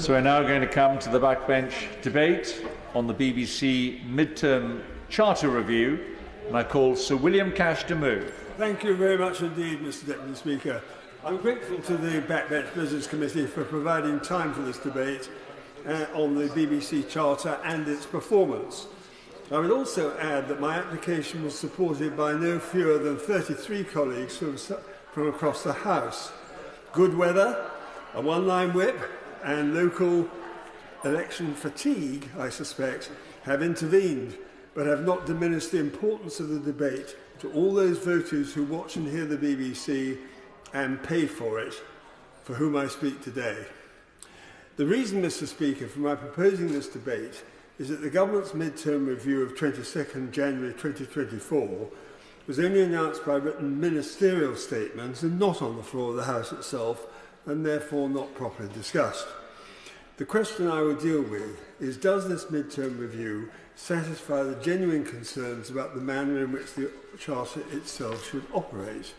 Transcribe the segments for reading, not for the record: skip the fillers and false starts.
So we're now going to come to the backbench debate on the BBC Midterm Charter Review, and I call Sir William Cash to move. Thank you very much indeed, Mr Deputy Speaker. I'm grateful to the Backbench Business Committee for providing time for this debate on the BBC Charter and its performance. I would also add that my application was supported by no fewer than 33 colleagues from across the House. Good weather, a one-line whip, and local election fatigue, I suspect, have intervened, but have not diminished the importance of the debate to all those voters who watch and hear the BBC and pay for it, for whom I speak today. The reason, Mr Speaker, for my proposing this debate is that the Government's midterm review of 22nd January 2024 was only announced by written ministerial statements and not on the floor of the House itself, and therefore not properly discussed. The question I will deal with is, does this midterm review satisfy the genuine concerns about the manner in which the Charter itself should operate?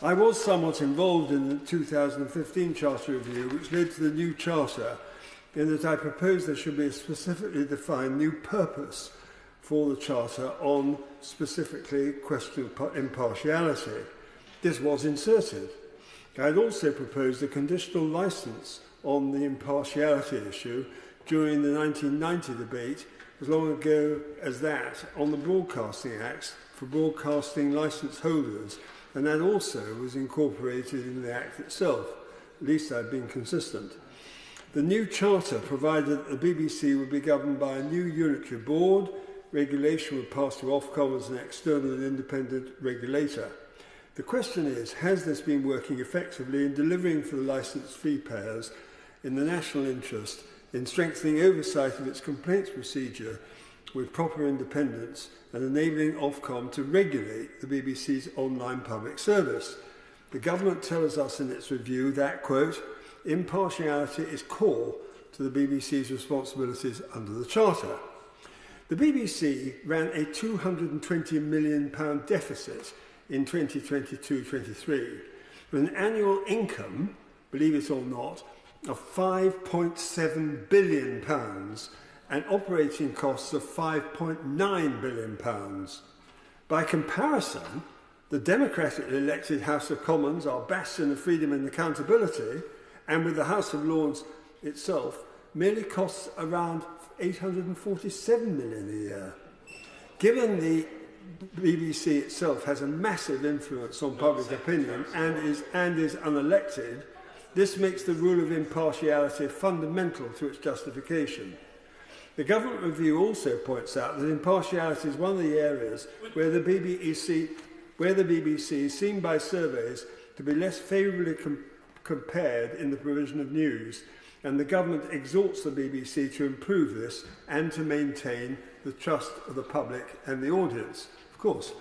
I was somewhat involved in the 2015 Charter Review, which led to the new Charter, in that I proposed there should be a specifically defined new purpose for the Charter on specifically question of impartiality. This was inserted. I had also proposed a conditional licence on the impartiality issue during the 1990 debate, as long ago as that, on the Broadcasting Acts for broadcasting licence holders, and that also was incorporated in the Act itself. At least I've been consistent. The new Charter provided that the BBC would be governed by a new unitary board. Regulation would pass to Ofcommons, an external and independent regulator. The question is, has this been working effectively in delivering for the licence fee payers in the national interest, in strengthening oversight of its complaints procedure with proper independence and enabling Ofcom to regulate the BBC's online public service? The Government tells us in its review that, quote, impartiality is core to the BBC's responsibilities under the Charter. The BBC ran a £220 million deficit in 2022-23, with an annual income, believe it or not, of £5.7 billion and operating costs of £5.9 billion. By comparison, the democratically elected House of Commons, our bastion of freedom and accountability, and with the House of Lords itself, merely costs around £847 million a year. Given the BBC itself has a massive influence on public opinion and is unelected, this makes the rule of impartiality fundamental to its justification. The Government review also points out that impartiality is one of the areas where the BBC is seen by surveys to be less favourably compared in the provision of news, and the Government exhorts the BBC to improve this and to maintain the trust of the public and the audience. Of course.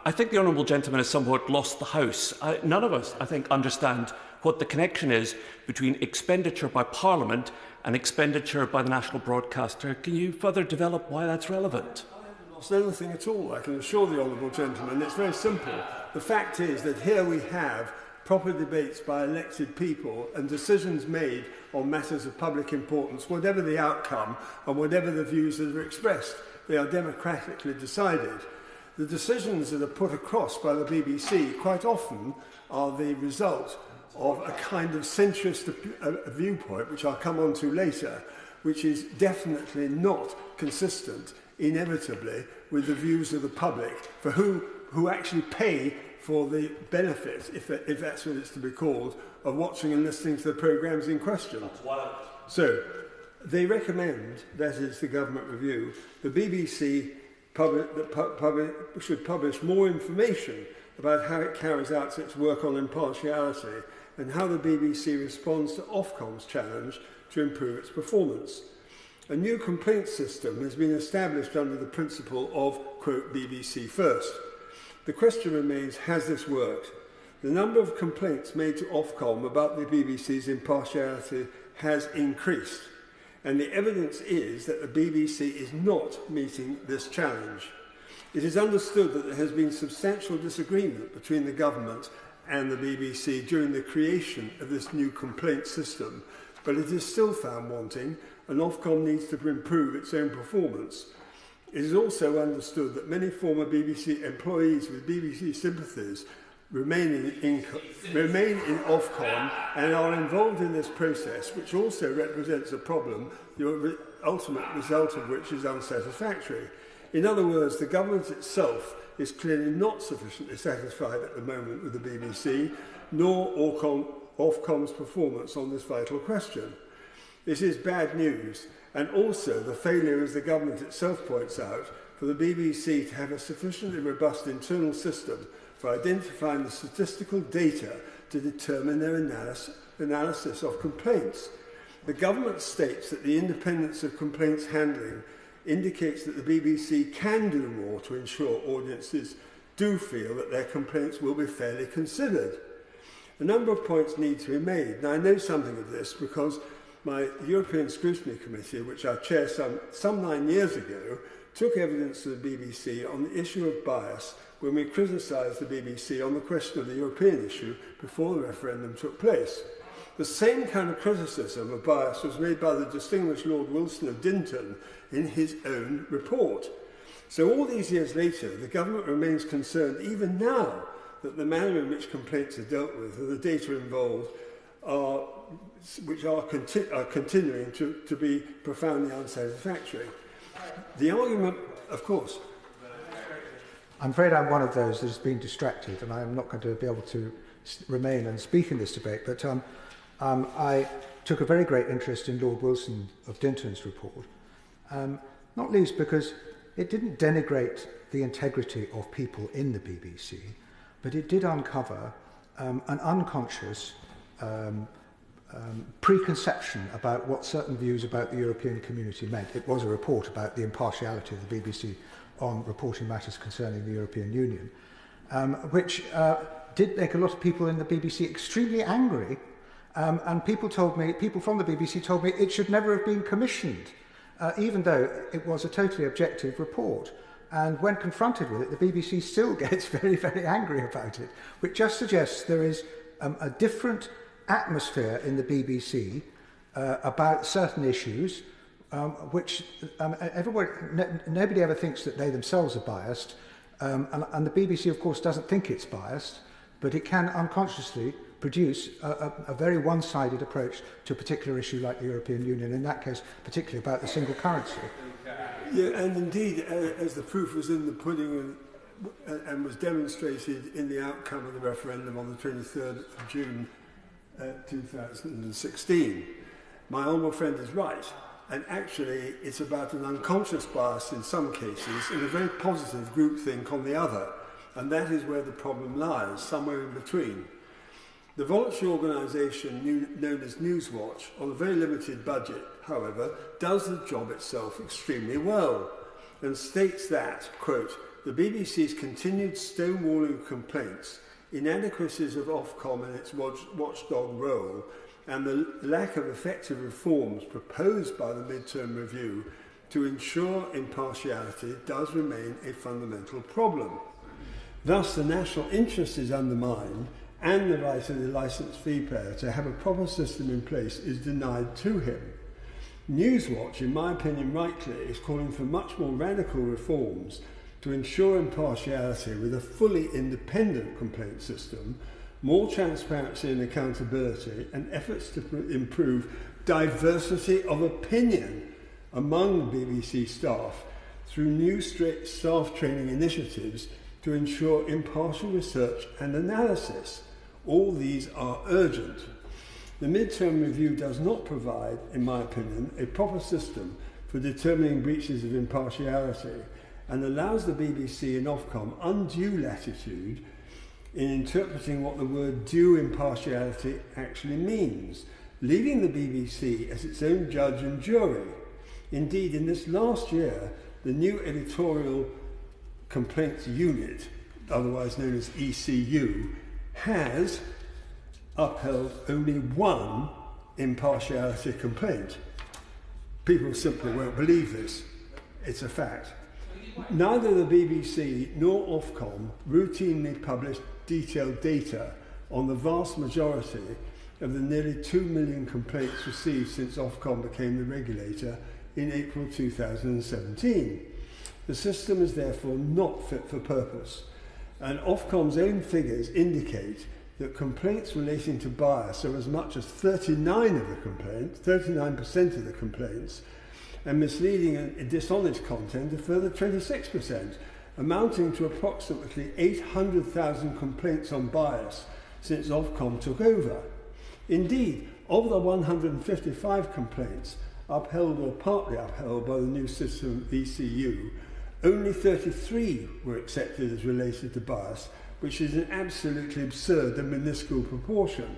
I think the honourable gentleman has somewhat lost the House. None of us, I think, understand what the connection is between expenditure by Parliament and expenditure by the national broadcaster. Can you further develop why that's relevant? I haven't lost anything at all, I can assure the honourable gentleman. It's very simple. The fact is that here we have proper debates by elected people and decisions made on matters of public importance, whatever the outcome and whatever the views that are expressed. They are democratically decided. The decisions that are put across by the BBC quite often are the result of a kind of centrist viewpoint, which I'll come on to later, which is definitely not consistent, inevitably, with the views of the public, for who actually pay for the benefit, if that's what it's to be called, of watching and listening to the programmes in question. So, they recommend, that is the Government review, the BBC should publish more information about how it carries out its work on impartiality and how the BBC responds to Ofcom's challenge to improve its performance. A new complaint system has been established under the principle of, quote, BBC First. The question remains, has this worked? The number of complaints made to Ofcom about the BBC's impartiality has increased, and the evidence is that the BBC is not meeting this challenge. It is understood that there has been substantial disagreement between the Government and the BBC during the creation of this new complaint system, but it is still found wanting, and Ofcom needs to improve its own performance. It is also understood that many former BBC employees with BBC sympathies remain in Ofcom and are involved in this process, which also represents a problem, the ultimate result of which is unsatisfactory. In other words, the government itself is clearly not sufficiently satisfied at the moment with the BBC, nor Ofcom's performance on this vital question. This is bad news, and also the failure, as the government itself points out, for the BBC to have a sufficiently robust internal system for identifying the statistical data to determine their analysis of complaints. The government states that the independence of complaints handling indicates that the BBC can do more to ensure audiences do feel that their complaints will be fairly considered. A number of points need to be made, and I know something of this because my European Scrutiny Committee, which I chaired some 9 years ago, took evidence to the BBC on the issue of bias when we criticised the BBC on the question of the European issue before the referendum took place. The same kind of criticism of bias was made by the distinguished Lord Wilson of Dinton in his own report. So all these years later, the government remains concerned even now that the manner in which complaints are dealt with and the data involved are continuing to be profoundly unsatisfactory. The argument, of course. I'm afraid I'm one of those that has been distracted, and I'm not going to be able to remain and speak in this debate, but I took a very great interest in Lord Wilson of Dinton's report, not least because it didn't denigrate the integrity of people in the BBC, but it did uncover an unconscious preconception about what certain views about the European community meant. It was a report about the impartiality of the BBC on reporting matters concerning the European Union, which did make a lot of people in the BBC extremely angry, and people from the BBC told me it should never have been commissioned, even though it was a totally objective report. And when confronted with it, the BBC still gets very, very angry about it, which just suggests there is a different atmosphere in the BBC about certain issues, which nobody ever thinks that they themselves are biased, and the BBC, of course, doesn't think it's biased, but it can unconsciously produce a very one-sided approach to a particular issue like the European Union, in that case, particularly about the single currency. Yeah, and indeed, as the proof was in the pudding and was demonstrated in the outcome of the referendum on the 23rd of June 2016, my honourable friend is right. And actually, it's about an unconscious bias in some cases and a very positive groupthink on the other. And that is where the problem lies, somewhere in between. The voluntary organisation known as Newswatch, on a very limited budget, however, does the job itself extremely well and states that, quote, the BBC's continued stonewalling complaints, inadequacies of Ofcom and its watchdog role, and the lack of effective reforms proposed by the midterm review to ensure impartiality does remain a fundamental problem. Thus, the national interest is undermined and the right of the licensed fee payer to have a proper system in place is denied to him. Newswatch, in my opinion rightly, is calling for much more radical reforms to ensure impartiality with a fully independent complaint system, more transparency and accountability, and efforts to improve diversity of opinion among BBC staff through new staff training initiatives to ensure impartial research and analysis. All these are urgent. The midterm review does not provide, in my opinion, a proper system for determining breaches of impartiality and allows the BBC and Ofcom undue latitude in interpreting what the word due impartiality actually means, leaving the BBC as its own judge and jury. Indeed, in this last year, the new editorial complaints unit, otherwise known as ECU, has upheld only one impartiality complaint. People simply won't believe this. It's a fact. Neither the BBC nor Ofcom routinely publish detailed data on the vast majority of the nearly 2 million complaints received since Ofcom became the regulator in April 2017. The system is therefore not fit for purpose, and Ofcom's own figures indicate that complaints relating to bias are as much as 39% of the complaints, and misleading and dishonest content a further 26%, amounting to approximately 800,000 complaints on bias since Ofcom took over. Indeed, of the 155 complaints upheld or partly upheld by the new system ECU, only 33 were accepted as related to bias, which is an absolutely absurd and minuscule proportion.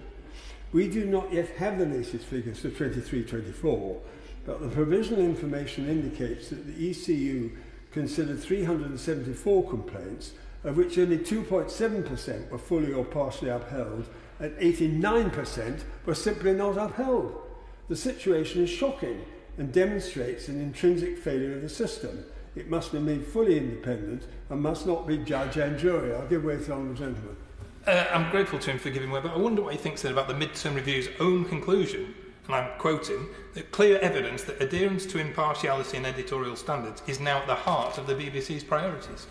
We do not yet have the latest figures for 23-24, but the provisional information indicates that the ECU considered 374 complaints, of which only 2.7% were fully or partially upheld, and 89% were simply not upheld. The situation is shocking and demonstrates an intrinsic failure of the system. It must be made fully independent and must not be judge and jury. I'll give way to the honourable gentleman. I'm grateful to him for giving way, but I wonder what he thinks then about the mid-term review's own conclusion, and I'm quoting, that clear evidence that adherence to impartiality and editorial standards is now at the heart of the BBC's priorities.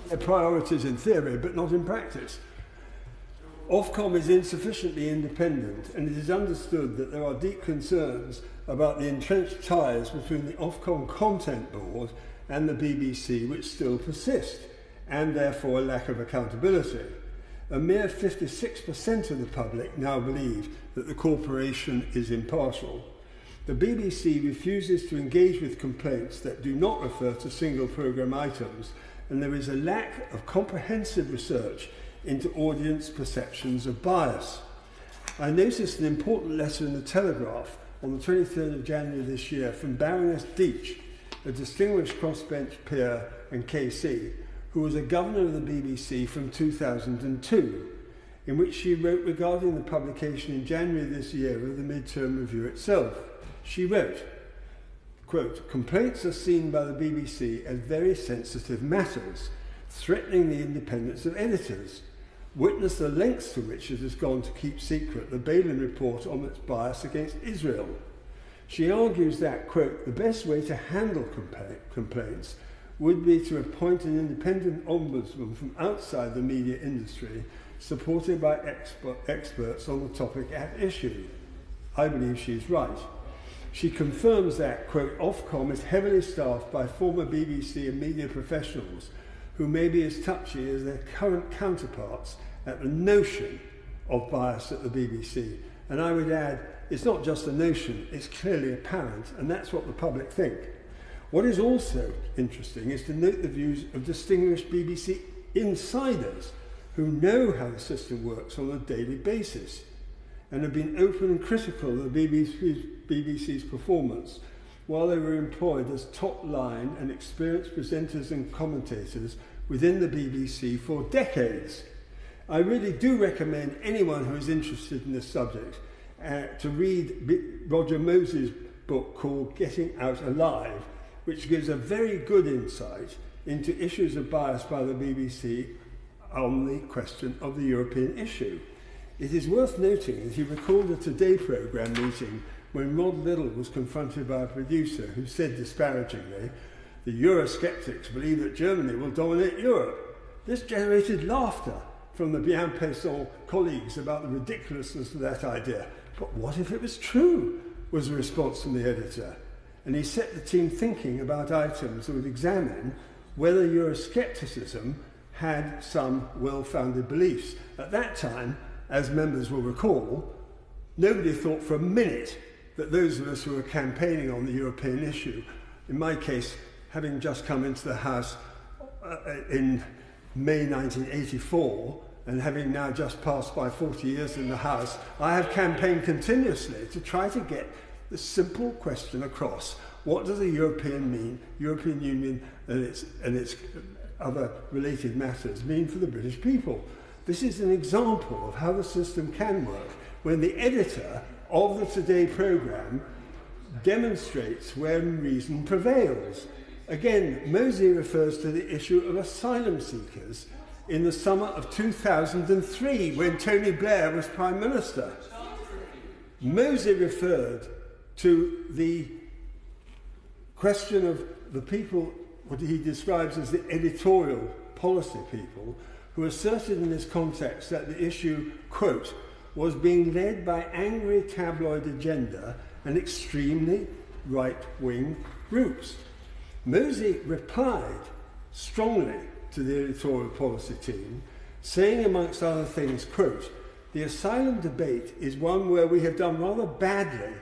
Their priorities in theory, but not in practice. Ofcom is insufficiently independent, and it is understood that there are deep concerns about the entrenched ties between the Ofcom Content Board and the BBC, which still persist, and therefore a lack of accountability. A mere 56% of the public now believe that the corporation is impartial. The BBC refuses to engage with complaints that do not refer to single programme items, and there is a lack of comprehensive research into audience perceptions of bias. I noticed an important letter in the Telegraph on the 23rd of January this year from Baroness Deach, a distinguished crossbench peer and KC, who was a governor of the BBC from 2002, in which she wrote regarding the publication in January this year of the mid-term review itself. She wrote, quote, "Complaints are seen by the BBC as very sensitive matters, threatening the independence of editors. Witness the lengths to which it has gone to keep secret the Bailyn report on its bias against Israel." She argues that, quote, "the best way to handle complaints would be to appoint an independent ombudsman from outside the media industry, supported by experts on the topic at issue." I believe she is right. She confirms that, quote, "Ofcom is heavily staffed by former BBC and media professionals who may be as touchy as their current counterparts at the notion of bias at the BBC." And I would add, it's not just a notion, it's clearly apparent, and that's what the public think. What is also interesting is to note the views of distinguished BBC insiders who know how the system works on a daily basis and have been open and critical of the BBC's performance while they were employed as top-line and experienced presenters and commentators within the BBC for decades. I really do recommend anyone who is interested in this subject to read Roger Moses' book called Getting Out Alive, which gives a very good insight into issues of bias by the BBC on the question of the European issue. It is worth noting that he recalled a Today programme meeting when Rod Liddell was confronted by a producer who said disparagingly, "The Eurosceptics believe that Germany will dominate Europe." This generated laughter from the bien pensant colleagues about the ridiculousness of that idea. "But what if it was true?" was the response from the editor. And he set the team thinking about items that would examine whether Euroscepticism had some well-founded beliefs. At that time, as members will recall, nobody thought for a minute that those of us who were campaigning on the European issue, in my case, having just come into the House in May 1984, and having now just passed by 40 years in the House, I have campaigned continuously to try to get the simple question across. What does the European Union and its other related matters mean for the British people? This is an example of how the system can work when the editor of the Today programme demonstrates when reason prevails. Again, Mosey refers to the issue of asylum seekers in the summer of 2003 when Tony Blair was Prime Minister. Mosey referred to the question of the people, what he describes as the editorial policy people, who asserted in this context that the issue, quote, was being led by angry tabloid agenda and extremely right-wing groups. Mosey replied strongly to the editorial policy team, saying amongst other things, quote, the asylum debate is one where we have done rather badly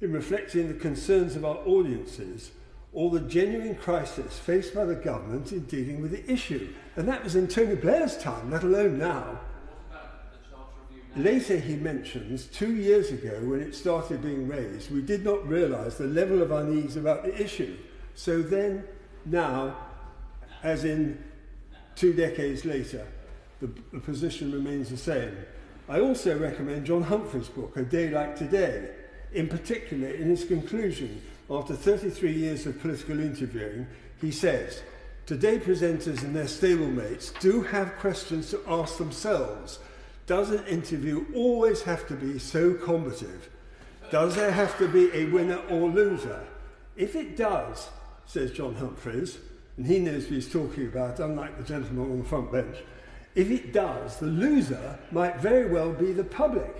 in reflecting the concerns of our audiences or the genuine crisis faced by the government in dealing with the issue. And that was in Tony Blair's time, let alone now. Later he mentions, 2 years ago when it started being raised, we did not realise the level of unease about the issue. So then, now, as in 2 decades later, the position remains the same. I also recommend John Humphrey's book, A Day Like Today, in particular in his conclusion. After 33 years of political interviewing, he says, today presenters and their stablemates do have questions to ask themselves. Does an interview always have to be so combative? Does there have to be a winner or loser? If it does, says John Humphreys, and he knows what he's talking about, unlike the gentleman on the front bench, if it does, the loser might very well be the public.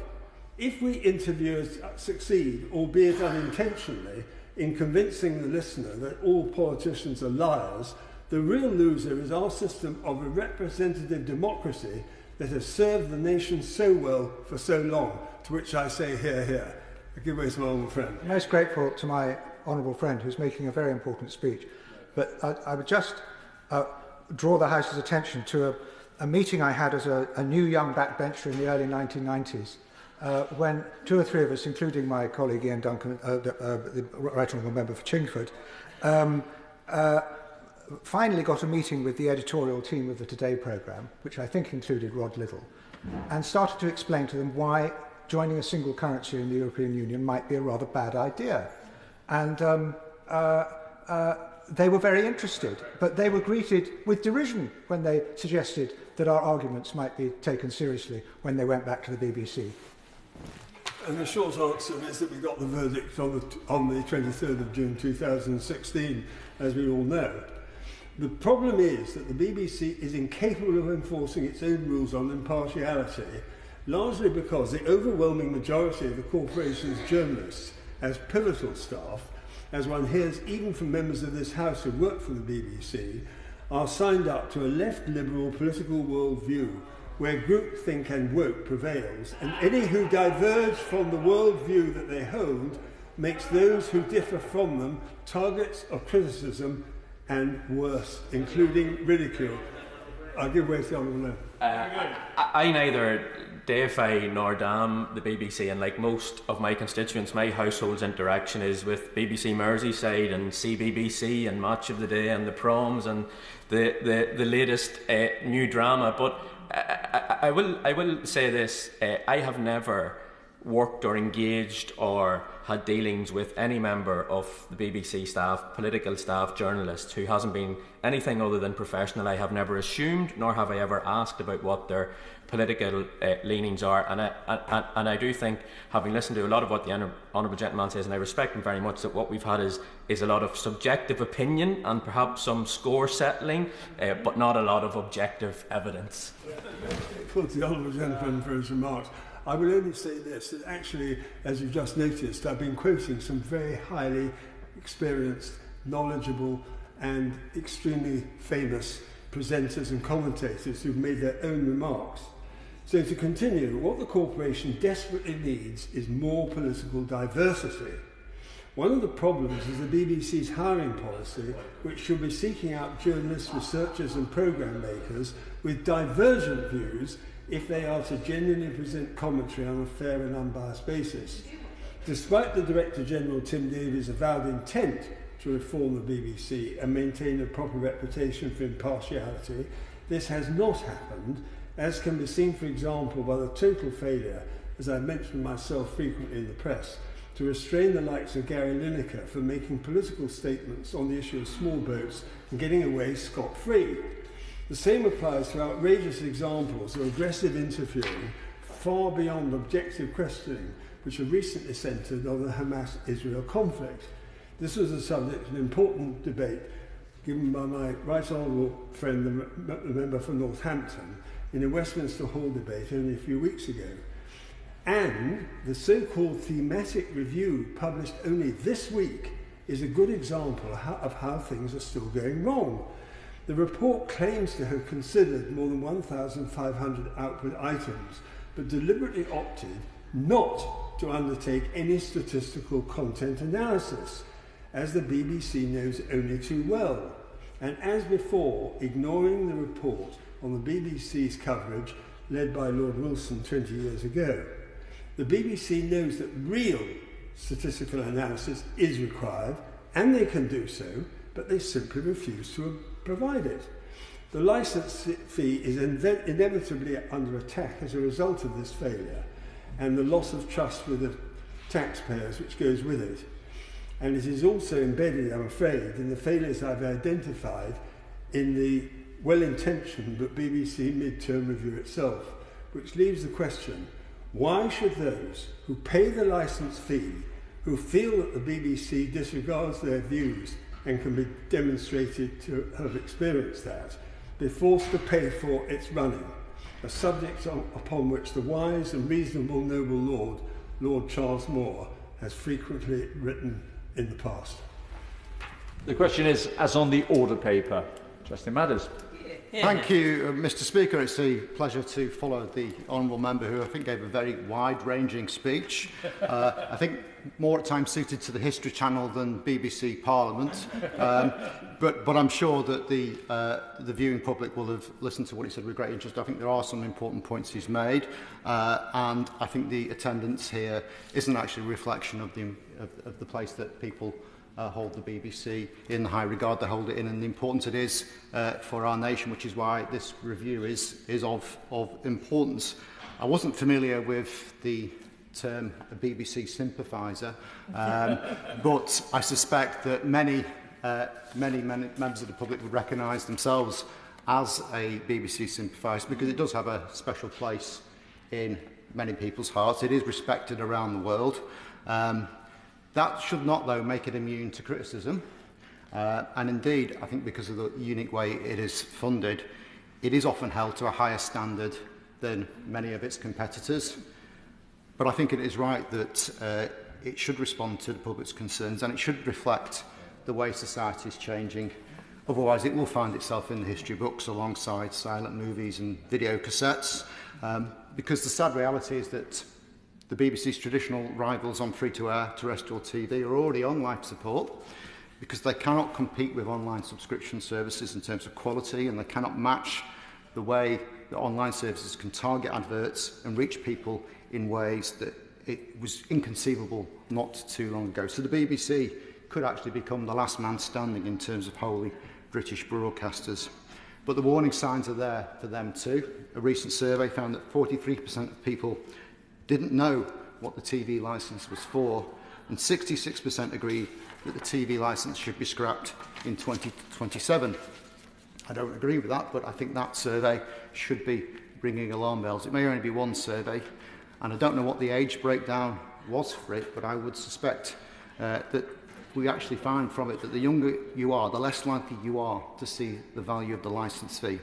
If we interviewers succeed, albeit unintentionally, in convincing the listener that all politicians are liars, the real loser is our system of a representative democracy that has served the nation so well for so long, to which I say, hear, hear. I give way to my honourable friend. I'm most grateful to my honourable friend who's making a very important speech. But I would just draw the House's attention to a meeting I had as a new young backbencher in the early 1990s, when 2 or 3 of us, including my colleague Ian Duncan, the Right Honourable Member for Chingford, finally got a meeting with the editorial team of the Today programme, which I think included Rod Liddell, and started to explain to them why joining a single currency in the European Union might be a rather bad idea. And they were very interested, but they were greeted with derision when they suggested that our arguments might be taken seriously when they went back to the BBC. And the short answer is that we got the verdict on the 23rd of June 2016, as we all know. The problem is that the BBC is incapable of enforcing its own rules on impartiality, largely because the overwhelming majority of the corporation's journalists, as pivotal staff, as one hears even from members of this House who work for the BBC, are signed up to a left-liberal political worldview where groupthink and woke prevails, and any who diverge from the worldview that they hold makes those who differ from them targets of criticism and worse, including ridicule. I'll give way to the Honourable I neither deify nor damn the BBC, and like most of my constituents, my household's interaction is with BBC Merseyside and CBBC and Match of the Day and the Proms and the latest new drama. But I will say this, I have never worked or engaged or had dealings with any member of the BBC staff, political staff, journalists who hasn't been anything other than professional. I have never assumed, nor have I ever asked about what their political leanings are, and I do think, having listened to a lot of what the honourable gentleman says, and I respect him very much, that what we've had is a lot of subjective opinion and perhaps some score settling, but not a lot of objective evidence. For the honourable gentleman for his remarks. I will only say this, that actually, as you've just noticed, I've been quoting some very highly experienced, knowledgeable and extremely famous presenters and commentators who've made their own remarks. So to continue, what the corporation desperately needs is more political diversity. One of the problems is the BBC's hiring policy, which should be seeking out journalists, researchers and programme makers with divergent views if they are to genuinely present commentary on a fair and unbiased basis. Despite the Director General Tim Davies' avowed intent to reform the BBC and maintain a proper reputation for impartiality, this has not happened, as can be seen, for example, by the total failure, as I mentioned myself frequently in the press, to restrain the likes of Gary Lineker from making political statements on the issue of small boats and getting away scot-free. The same applies to outrageous examples of aggressive interviewing far beyond objective questioning, which have recently centred on the Hamas-Israel conflict. This was the subject of an important debate given by my right honourable friend, the member for Northampton, in a Westminster Hall debate only a few weeks ago. And the so-called thematic review published only this week is a good example of how things are still going wrong. The report claims to have considered more than 1,500 output items, but deliberately opted not to undertake any statistical content analysis, as the BBC knows only too well, and as before, ignoring the report on the BBC's coverage led by Lord Wilson 20 years ago. The BBC knows that real statistical analysis is required, and they can do so, but they simply refuse to provide it. The licence fee is inevitably under attack as a result of this failure, and the loss of trust with the taxpayers which goes with it. And it is also embedded, I'm afraid, in the failures I've identified in the well-intentioned but BBC mid-term review itself, which leaves the question, why should those who pay the licence fee, who feel that the BBC disregards their views and can be demonstrated to have experienced that, be forced to pay for its running, a subject upon which the wise and reasonable noble Lord, Lord Charles Moore, has frequently written in the past. The question is, as on the order paper. Justin Madders. Thank you, Mr. Speaker. It's a pleasure to follow the honourable member, who I think gave a very wide-ranging speech. I think more at times suited to the History Channel than BBC Parliament. But I'm sure that the viewing public will have listened to what he said with great interest. I think there are some important points he's made, and I think the attendance here isn't actually a reflection of the place that people hold the BBC in the high regard they hold it in, and the importance it is for our nation, which is why this review is of importance. I wasn't familiar with the term a BBC sympathiser, but I suspect that many members of the public would recognise themselves as a BBC sympathiser, because it does have a special place in many people's hearts. It is respected around the world. That should not, though, make it immune to criticism. And indeed, I think because of the unique way it is funded, it is often held to a higher standard than many of its competitors. But I think it is right that it should respond to the public's concerns, and it should reflect the way society is changing. Otherwise, it will find itself in the history books alongside silent movies and video cassettes. Because the sad reality is that the BBC's traditional rivals on free-to-air terrestrial TV are already on life support, because they cannot compete with online subscription services in terms of quality, and they cannot match the way that online services can target adverts and reach people in ways that it was inconceivable not too long ago. So the BBC could actually become the last man standing in terms of wholly British broadcasters. But the warning signs are there for them too. A recent survey found that 43% of people didn't know what the TV licence was for, and 66% agreed that the TV licence should be scrapped in 2027. I don't agree with that, but I think that survey should be ringing alarm bells. It may only be one survey, and I don't know what the age breakdown was for it, but I would suspect that we actually find from it that the younger you are, the less likely you are to see the value of the licence fee.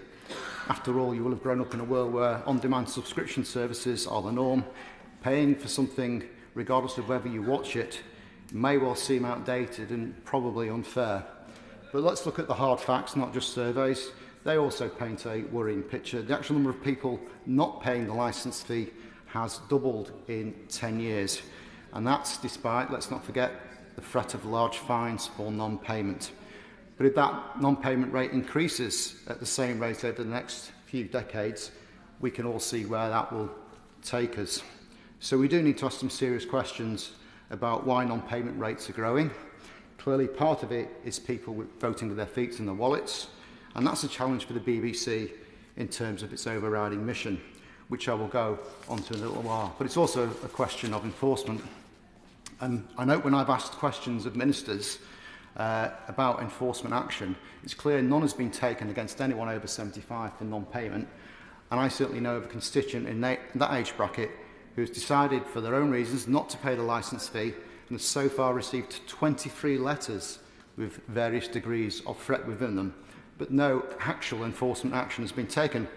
After all, you will have grown up in a world where on-demand subscription services are the norm. Paying for something, regardless of whether you watch it, may well seem outdated and probably unfair. But let's look at the hard facts, not just surveys. They also paint a worrying picture. The actual number of people not paying the licence fee has doubled in 10 years. And that's despite, let's not forget, the threat of large fines for non-payment. But if that non-payment rate increases at the same rate over the next few decades, we can all see where that will take us. So we do need to ask some serious questions about why non-payment rates are growing. Clearly, part of it is people voting with their feet in their wallets, and that's a challenge for the BBC in terms of its overriding mission, which I will go on to in a little while. But it's also a question of enforcement. And I note when I've asked questions of ministers about enforcement action, it's clear none has been taken against anyone over 75 for non-payment. And I certainly know of a constituent in that age bracket who has decided for their own reasons not to pay the licence fee and has so far received 23 letters with various degrees of threat within them, but no actual enforcement action has been taken.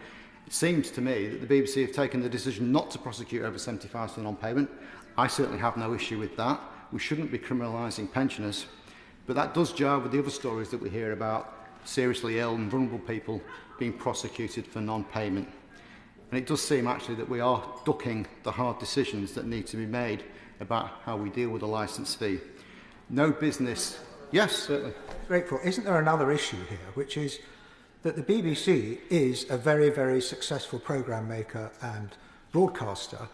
It seems to me that the BBC have taken the decision not to prosecute over 75s for non-payment. I certainly have no issue with that. We shouldn't be criminalising pensioners. But that does jar with the other stories that we hear about seriously ill and vulnerable people being prosecuted for non-payment. And it does seem actually that we are ducking the hard decisions that need to be made about how we deal with a licence fee. No business... Yes, certainly. Grateful. Isn't there another issue here, which is that the BBC is a very, very successful programme maker and broadcaster,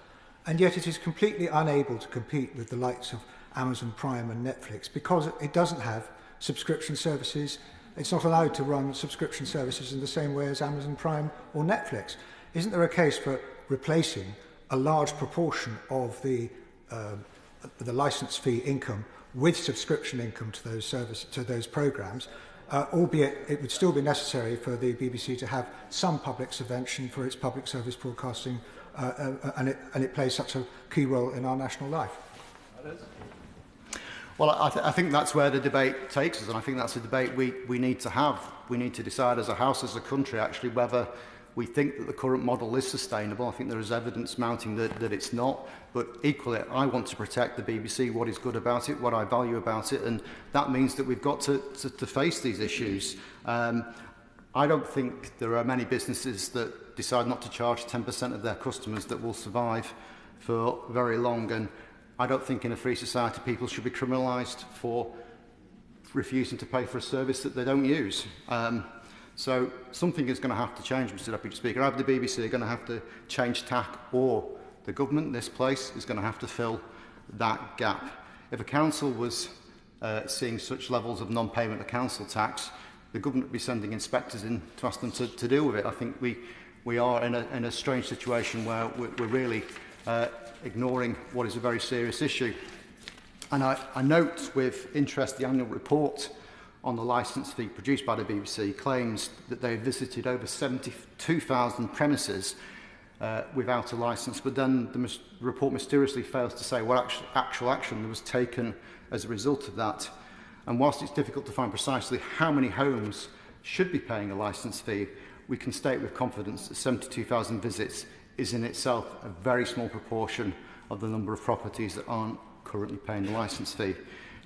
and yet it is completely unable to compete with the likes of Amazon Prime and Netflix because it doesn't have subscription services. It's not allowed to run subscription services in the same way as Amazon Prime or Netflix. Isn't there a case for replacing a large proportion of the licence fee income with subscription income to those services, to those programmes, albeit it would still be necessary for the BBC to have some public subvention for its public service broadcasting, and it plays such a key role in our national life? Well, I think that's where the debate takes us, and I think that's a debate we need to have. We need to decide as a House, as a country, actually, whether we think that the current model is sustainable. I think there is evidence mounting that it's not. But equally, I want to protect the BBC, what is good about it, what I value about it, and that means that we've got to face these issues. I don't think there are many businesses that decide not to charge 10% of their customers that will survive for very long, and I don't think in a free society people should be criminalised for refusing to pay for a service that they don't use. So something is going to have to change, Mr Deputy Speaker. Either the BBC are going to have to change tack, or the government, this place, is going to have to fill that gap. If a council was seeing such levels of non-payment of council tax, the government would be sending inspectors in to ask them to deal with it. I think we are in a strange situation where we're really ignoring what is a very serious issue. And I note with interest the annual report on the licence fee produced by the BBC claims that they visited over 72,000 premises without a licence, but then the report mysteriously fails to say what actual action was taken as a result of that. And whilst it's difficult to find precisely how many homes should be paying a licence fee, we can state with confidence that 72,000 visits is in itself a very small proportion of the number of properties that aren't currently paying the licence fee.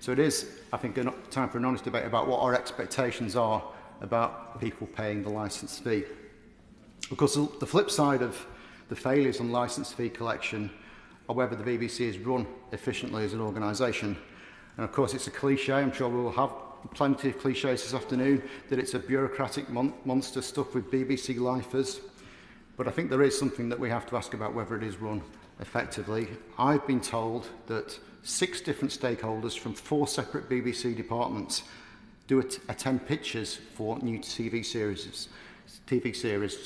So it is, I think, time for an honest debate about what our expectations are about people paying the licence fee. Because the flip side of the failures on licence fee collection are whether the BBC is run efficiently as an organisation. And of course, it's a cliche, I'm sure we will have plenty of cliches this afternoon, that it's a bureaucratic monster stuffed with BBC lifers. But I think there is something that we have to ask about whether it is run effectively. I've been told that 6 different stakeholders from 4 separate BBC departments do attend pitches for new TV series.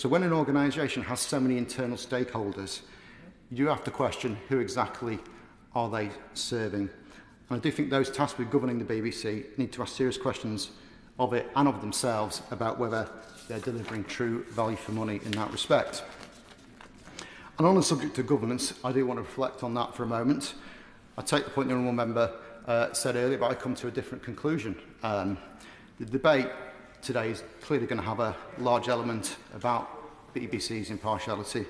So when an organisation has so many internal stakeholders, you do have to question who exactly are they serving. And I do think those tasked with governing the BBC need to ask serious questions of it and of themselves about whether they're delivering true value for money in that respect. And on the subject of governance, I do want to reflect on that for a moment. I take the point the Honourable Member said earlier, but I come to a different conclusion. The debate today is clearly going to have a large element about BBC's impartiality,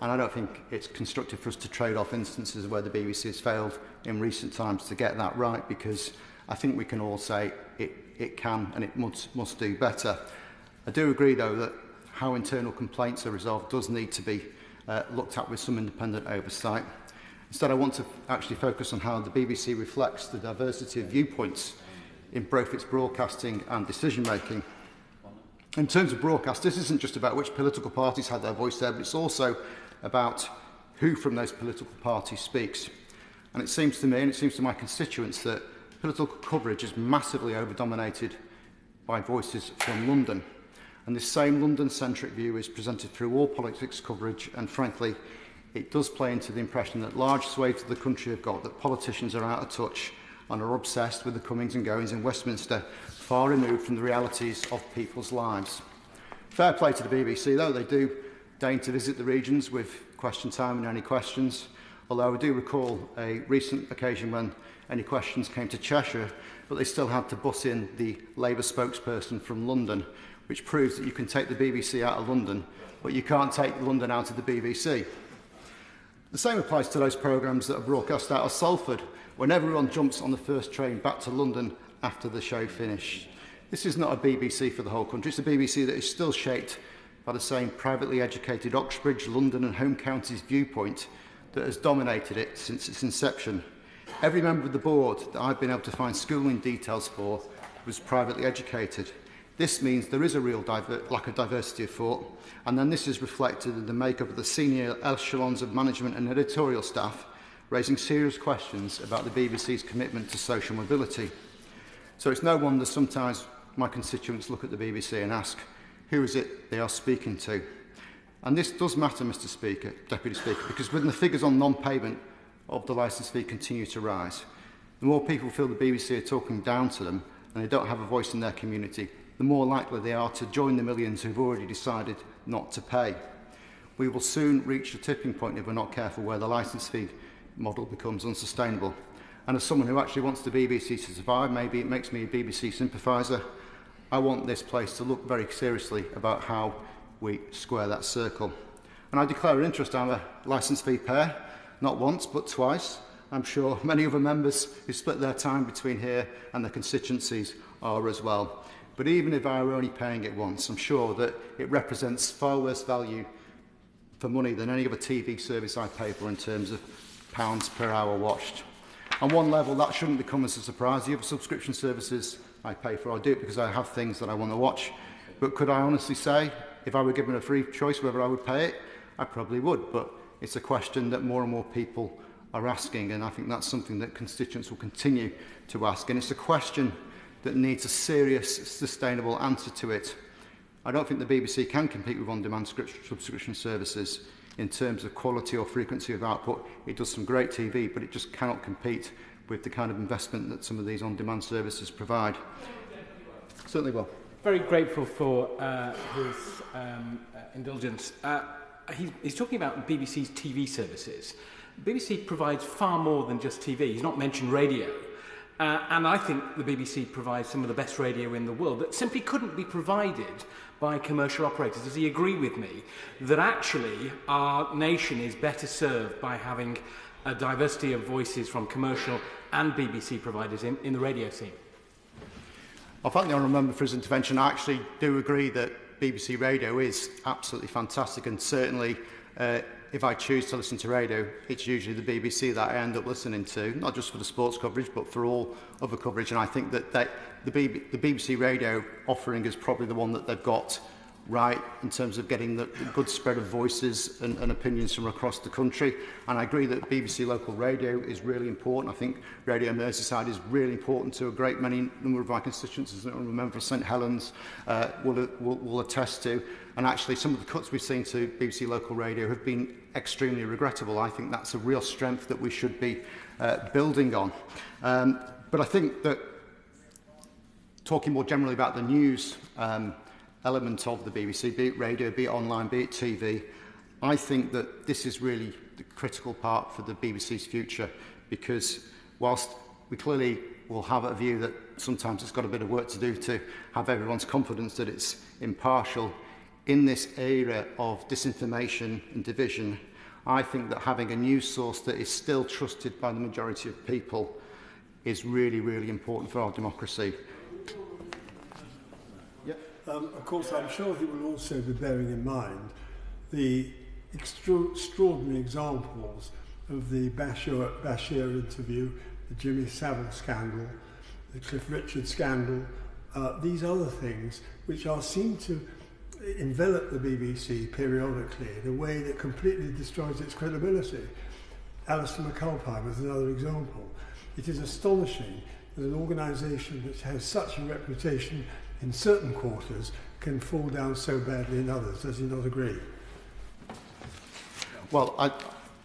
and I don't think it's constructive for us to trade off instances where the BBC has failed in recent times to get that right, because I think we can all say it can and it must do better. I do agree, though, that how internal complaints are resolved does need to be looked at with some independent oversight. Instead, I want to actually focus on how the BBC reflects the diversity of viewpoints in both its broadcasting and decision-making. In terms of broadcast, this isn't just about which political parties had their voice there, but it's also about who from those political parties speaks. And it seems to me, and it seems to my constituents, that political coverage is massively over-dominated by voices from London. And this same London-centric view is presented through all politics coverage, and frankly, it does play into the impression that large swathes of the country have got that politicians are out of touch and are obsessed with the comings and goings in Westminster, far removed from the realities of people's lives. Fair play to the BBC, though. They do deign to visit the regions with question time and any questions, although I do recall a recent occasion when any questions came to Cheshire, but they still had to butt in the Labour spokesperson from London, which proves that you can take the BBC out of London, but you can't take London out of the BBC. The same applies to those programmes that are broadcast out of Salford, when everyone jumps on the first train back to London after the show finished. This is not a BBC for the whole country. It's a BBC that is still shaped by the same privately educated Oxbridge, London and home counties viewpoint that has dominated it since its inception. Every member of the board that I've been able to find schooling details for was privately educated. This means there is a real lack of diversity of thought, and then this is reflected in the makeup of the senior echelons of management and editorial staff, raising serious questions about the BBC's commitment to social mobility. So it's no wonder sometimes my constituents look at the BBC and ask, who is it they are speaking to? And this does matter, Mr. Speaker, Deputy Speaker, because when the figures on non-payment of the licence fee continue to rise, the more people feel the BBC are talking down to them and they don't have a voice in their community, the more likely they are to join the millions who've already decided not to pay. We will soon reach a tipping point if we're not careful where the licence fee model becomes unsustainable. And as someone who actually wants the BBC to survive, maybe it makes me a BBC sympathiser, I want this place to look very seriously about how we square that circle. And I declare an interest. I'm a licence fee payer, not once but twice. I'm sure many other members who split their time between here and their constituencies are as well. But even if I were only paying it once, I'm sure that it represents far worse value for money than any other TV service I pay for in terms of pounds per hour watched. On one level, that shouldn't become as a surprise. The other subscription services I pay for, I do it because I have things that I want to watch. But could I honestly say, if I were given a free choice whether I would pay it, I probably would. But it's a question that more and more people are asking, and I think that's something that constituents will continue to ask. And it's a question that needs a serious, sustainable answer to it. I don't think the BBC can compete with on-demand subscription services in terms of quality or frequency of output. It does some great TV, but it just cannot compete with the kind of investment that some of these on-demand services provide. Certainly will. Very grateful for his indulgence. He's talking about BBC's TV services. BBC provides far more than just TV. He's not mentioned radio. And I think the BBC provides some of the best radio in the world that simply couldn't be provided by commercial operators. Does he agree with me that actually our nation is better served by having a diversity of voices from commercial and BBC providers in the radio scene? I thank the Honourable Member for his intervention. I actually do agree that BBC Radio is absolutely fantastic, and certainly if I choose to listen to radio, it's usually the BBC that I end up listening to, not just for the sports coverage, but for all other coverage. And I think that the BBC radio offering is probably the one that they've got right in terms of getting the good spread of voices and opinions from across the country. And I agree that BBC local radio is really important. I think Radio Merseyside is really important to a great many number of my constituents, as I remember St Helens will attest to. And actually some of the cuts we've seen to BBC local radio have been extremely regrettable. I think that's a real strength that we should be building on. But I think that talking more generally about the news element of the BBC, be it radio, be it online, be it TV, I think that this is really the critical part for the BBC's future, because whilst we clearly will have a view that sometimes it's got a bit of work to do to have everyone's confidence that it's impartial, in this era of disinformation and division, I think that having a news source that is still trusted by the majority of people is really, really important for our democracy. Of course, I'm sure he will also be bearing in mind the extraordinary examples of the Bashir interview, the Jimmy Savile scandal, the Cliff Richard scandal, these other things which are seen to envelop the BBC periodically in a way that completely destroys its credibility. Alistair McAlpine is another example. It is astonishing that an organisation which has such a reputation in certain quarters can fall down so badly in others. Does he not agree? Well,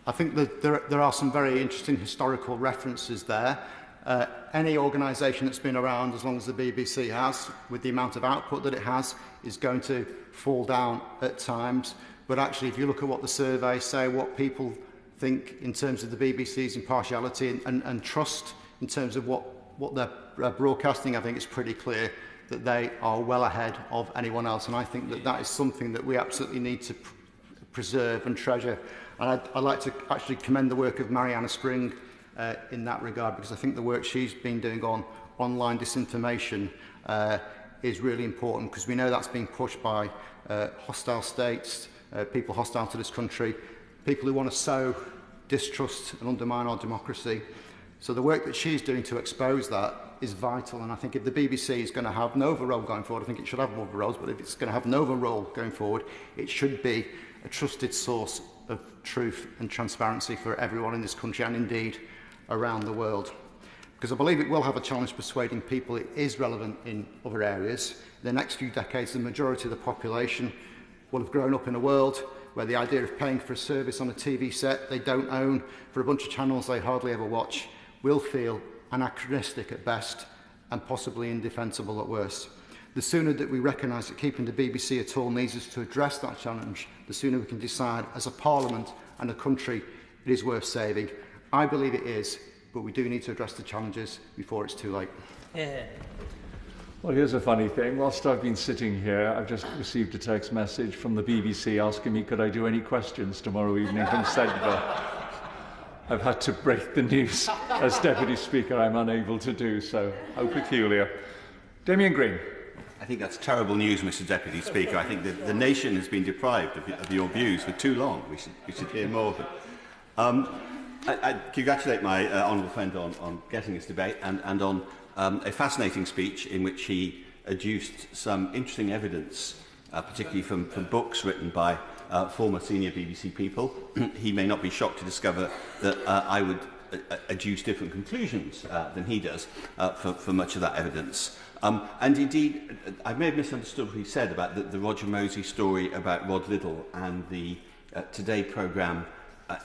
I think that there are some very interesting historical references there. Any organisation that's been around as long as the BBC has, with the amount of output that it has, is going to fall down at times. But actually, if you look at what the surveys say, what people think in terms of the BBC's impartiality and trust in terms of what they're broadcasting, I think it's pretty clear that they are well ahead of anyone else. And I think that that is something that we absolutely need to preserve and treasure. And I'd like to actually commend the work of Mariana Spring in that regard, because I think the work she's been doing on online disinformation is really important, because we know that's being pushed by hostile states, people hostile to this country, people who want to sow distrust and undermine our democracy. So the work that she's doing to expose that is vital, and I think if the BBC is going to have no other role going forward, I think it should have other roles, but if it's going to have no other role going forward, it should be a trusted source of truth and transparency for everyone in this country and indeed around the world. Because I believe it will have a challenge persuading people it is relevant in other areas. In the next few decades, the majority of the population will have grown up in a world where the idea of paying for a service on a TV set they don't own for a bunch of channels they hardly ever watch will feel anachronistic at best and possibly indefensible at worst. The sooner that we recognise that keeping the BBC at all needs us to address that challenge, the sooner we can decide as a parliament and a country it is worth saving. I believe it is, but we do need to address the challenges before it's too late. Yeah. Well, here's a funny thing. Whilst I've been sitting here, I've just received a text message from the BBC asking me could I do any questions tomorrow evening from Sedgwick. I've had to break the news. As Deputy Speaker, I'm unable to do so. How peculiar. Damian Green. I think that's terrible news, Mr Deputy Speaker. I think that the nation has been deprived of your views for too long. We should hear more of them. I congratulate my honourable friend on getting this debate and on a fascinating speech in which he adduced some interesting evidence, particularly from books written by former senior BBC people. He may not be shocked to discover that I would adduce different conclusions than he does for much of that evidence. And indeed, I may have misunderstood what he said about the Roger Mosey story about Rod Liddle and the Today programme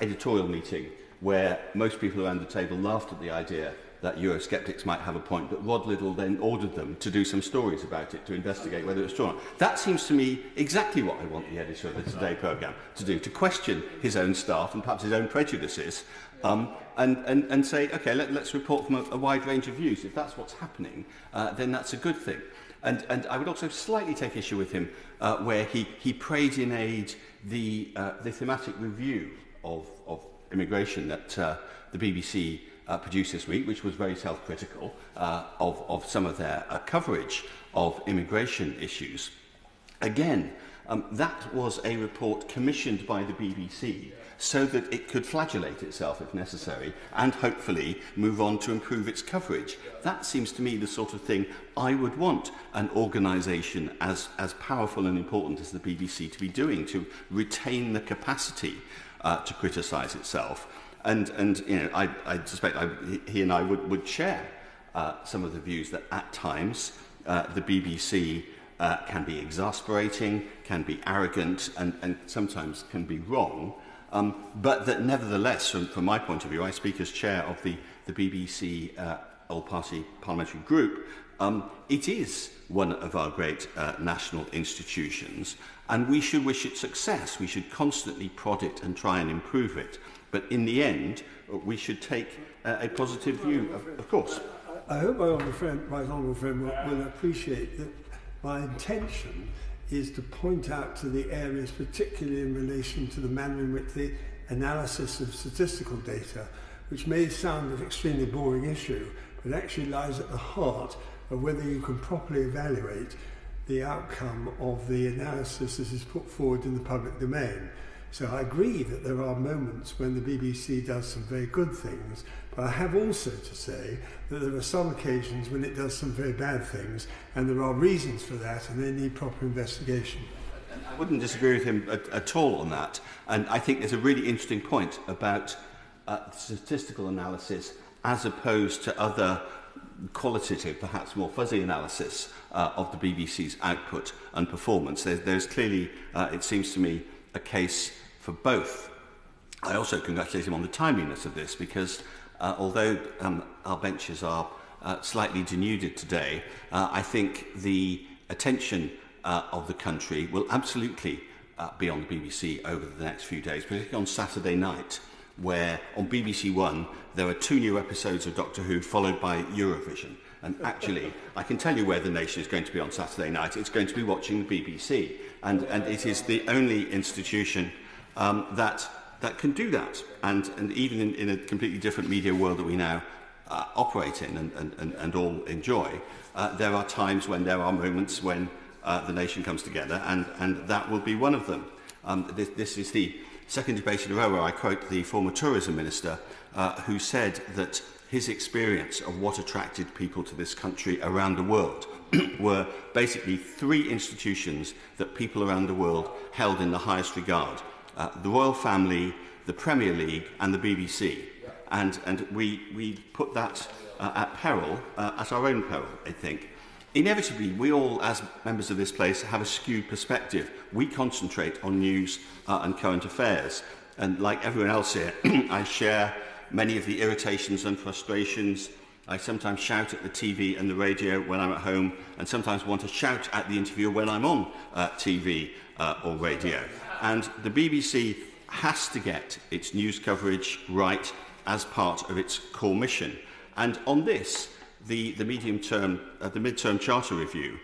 editorial meeting, where most people around the table laughed at the idea that Eurosceptics might have a point, but Rod Liddle then ordered them to do some stories about it, to investigate whether it was true or not. That seems to me exactly what I want the editor of the Today programme to do, to question his own staff and perhaps his own prejudices, and say, OK, let's report from a wide range of views. If that's what's happening, then that's a good thing. And I would also slightly take issue with him where he prayed in aid the thematic review of immigration that the BBC produced this week, which was very self-critical of some of their coverage of immigration issues. Again, that was a report commissioned by the BBC so that it could flagellate itself if necessary and hopefully move on to improve its coverage. That seems to me the sort of thing I would want an organisation as powerful and important as the BBC to be doing, to retain the capacity to criticise itself. And you know, I suspect he and I would share some of the views that at times the BBC can be exasperating, can be arrogant, and sometimes can be wrong. But that nevertheless, from my point of view, I speak as chair of the BBC All-Party Parliamentary Group, it is one of our great national institutions, and we should wish it success. We should constantly prod it and try and improve it. But in the end, we should take a positive view, of course. I hope my honourable friend will appreciate that my intention is to point out to the areas, particularly in relation to the manner in which the analysis of statistical data, which may sound an extremely boring issue, but actually lies at the heart of whether you can properly evaluate the outcome of the analysis that is put forward in the public domain. So I agree that there are moments when the BBC does some very good things, but I have also to say that there are some occasions when it does some very bad things, and there are reasons for that, and they need proper investigation. I wouldn't disagree with him at all on that, and I think there's a really interesting point about statistical analysis as opposed to other qualitative, perhaps more fuzzy analysis of the BBC's output and performance. There's clearly, it seems to me, a case for both. I also congratulate him on the timeliness of this, because although our benches are slightly denuded today, I think the attention of the country will absolutely be on the BBC over the next few days, particularly on Saturday night, where on BBC One there are 2 new episodes of Doctor Who followed by Eurovision. And actually, I can tell you where the nation is going to be on Saturday night. It's going to be watching the BBC. And it is the only institution that can do that. And even in a completely different media world that we now operate in and all enjoy, there are times when there are moments when the nation comes together, and that will be one of them. This is the second debate in a row where I quote the former tourism minister who said that his experience of what attracted people to this country around the world were basically 3 institutions that people around the world held in the highest regard. The royal family, the Premier League and the BBC. And we put that at peril, at our own peril, I think. Inevitably, we all, as members of this place, have a skewed perspective. We concentrate on news and current affairs. And like everyone else here, I share many of the irritations and frustrations. I sometimes shout at the TV and the radio when I'm at home, and sometimes want to shout at the interviewer when I'm on TV or radio. And the BBC has to get its news coverage right as part of its core mission. And on this, the mid-term charter review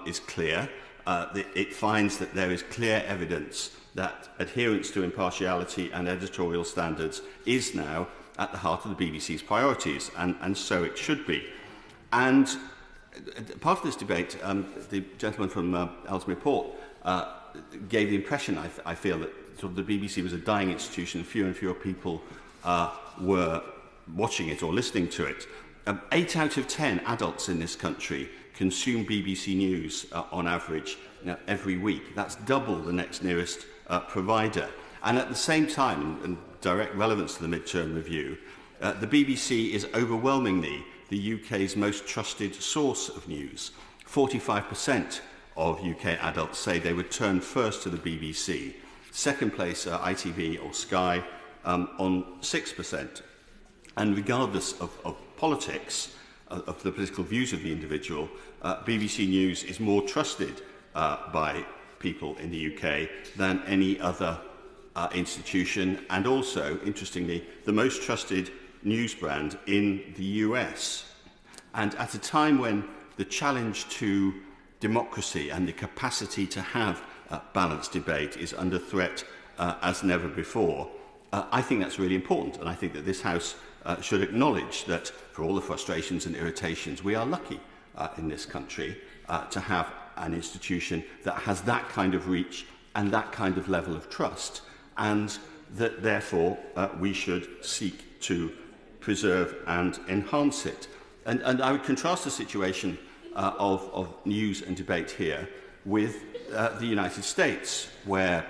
is clear. It finds that there is clear evidence that adherence to impartiality and editorial standards is now at the heart of the BBC's priorities, and so it should be. And part of this debate, the gentleman from Ellesmere Port gave the impression, I feel, that sort of the BBC was a dying institution, fewer and fewer people were watching it or listening to it. 8 out of 10 adults in this country consume BBC News on average every week. That's double the next nearest provider. And at the same time, in direct relevance to the mid-term review, the BBC is overwhelmingly the UK's most trusted source of news. 45% of UK adults say they would turn first to the BBC. Second place, ITV or Sky, on 6%. And regardless of politics, of the political views of the individual, BBC News is more trusted by people in the UK than any other institution, and also, interestingly, the most trusted news brand in the US. And at a time when the challenge to democracy and the capacity to have balanced debate is under threat as never before, I think that's really important, and I think that this House should acknowledge that for all the frustrations and irritations, we are lucky in this country to have an institution that has that kind of reach and that kind of level of trust, and that therefore we should seek to preserve and enhance it. And I would contrast the situation of news and debate here with the United States, where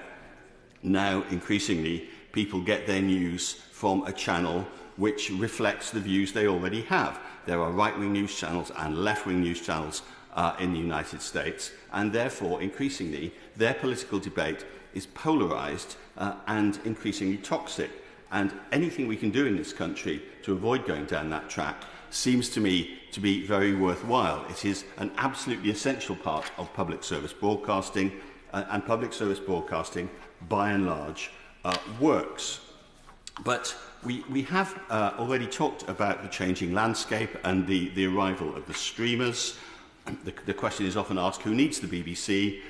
now increasingly people get their news from a channel which reflects the views they already have. There are right-wing news channels and left-wing news channels in the United States, and therefore increasingly their political debate is polarised and increasingly toxic. And anything we can do in this country to avoid going down that track seems to me to be very worthwhile. It is an absolutely essential part of public service broadcasting, and public service broadcasting, by and large, works. But we have already talked about the changing landscape and the arrival of the streamers. The question is often asked, who needs the BBC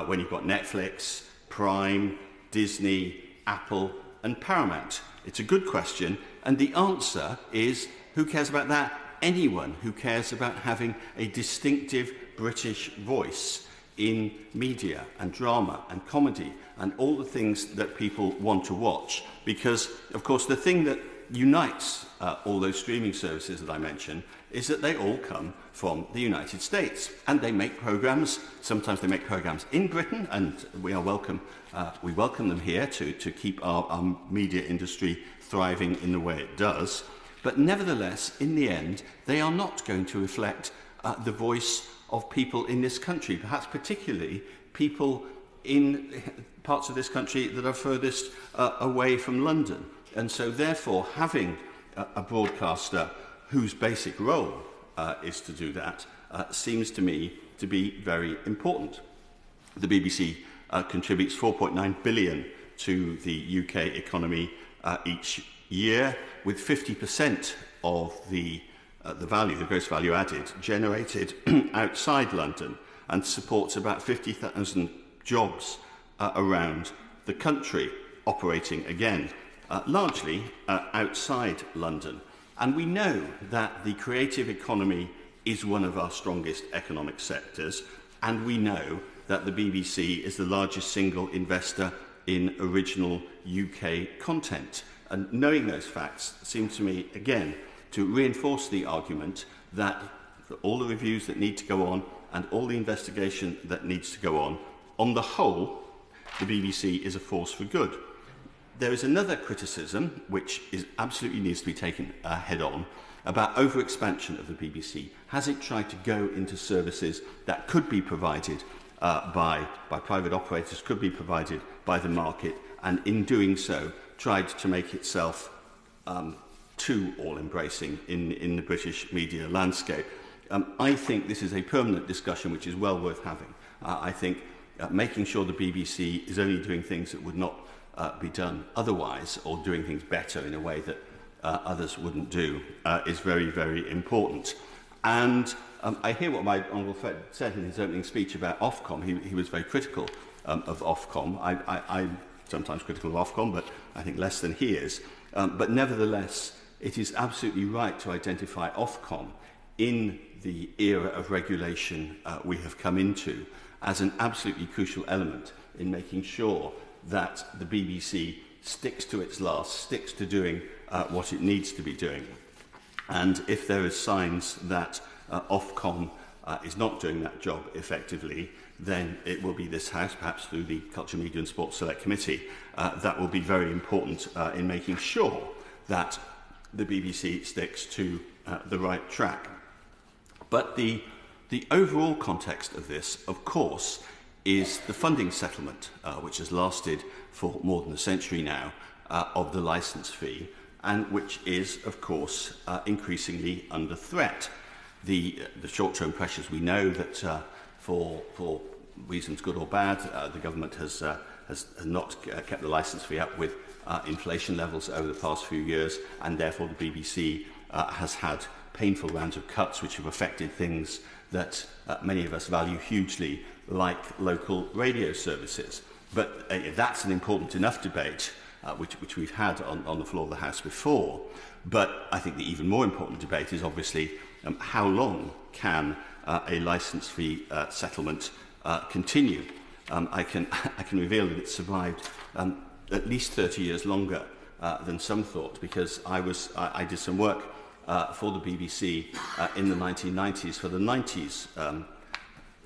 when you've got Netflix, Prime, Disney, Apple and Paramount? It's a good question, and the answer is, who cares about that? Anyone who cares about having a distinctive British voice in media and drama and comedy and all the things that people want to watch. Because, of course, the thing that unites all those streaming services that I mentioned is that they all come from the United States, and they make programmes. Sometimes they make programmes in Britain, and we welcome them here to keep our media industry thriving in the way it does. But nevertheless, in the end, they are not going to reflect the voice of people in this country, perhaps particularly people in parts of this country that are furthest away from London. And so therefore, having a broadcaster whose basic role is to do that, seems to me to be very important. The BBC contributes 4.9 billion to the UK economy each year, with 50% of the value, the gross value added, generated outside London, and supports about 50,000 jobs around the country, operating again largely outside London. And we know that the creative economy is one of our strongest economic sectors, and we know that the BBC is the largest single investor in original UK content. And knowing those facts seems to me, again, to reinforce the argument that for all the reviews that need to go on and all the investigation that needs to go on the whole, the BBC is a force for good. There is another criticism, which absolutely needs to be taken head on, about over-expansion of the BBC. Has it tried to go into services that could be provided by private operators, could be provided by the market, and in doing so, tried to make itself too all-embracing in the British media landscape? I think this is a permanent discussion which is well worth having. I think making sure the BBC is only doing things that would not be done otherwise, or doing things better in a way that others wouldn't do, is very, very important. And I hear what my honourable friend said in his opening speech about Ofcom. He was very critical of Ofcom. I'm sometimes critical of Ofcom, but I think less than he is. But nevertheless, it is absolutely right to identify Ofcom in the era of regulation we have come into as an absolutely crucial element in making sure that the BBC sticks to its last, sticks to doing what it needs to be doing. And if there is signs that Ofcom is not doing that job effectively, then it will be this House, perhaps through the Culture, Media and Sports Select Committee, that will be very important in making sure that the BBC sticks to the right track. But the overall context of this, of course, is the funding settlement, which has lasted for more than a century now, of the licence fee, and which is, of course, increasingly under threat. The short-term pressures, we know that for reasons good or bad, the government has not kept the licence fee up with inflation levels over the past few years, and therefore the BBC has had painful rounds of cuts which have affected things that many of us value hugely, like local radio services. But that's an important enough debate, which we've had on the floor of the House before. But I think the even more important debate is obviously how long can a licence fee settlement continue? I can reveal that it survived at least 30 years longer than some thought, because I did some work for the BBC in the 1990s for the 90s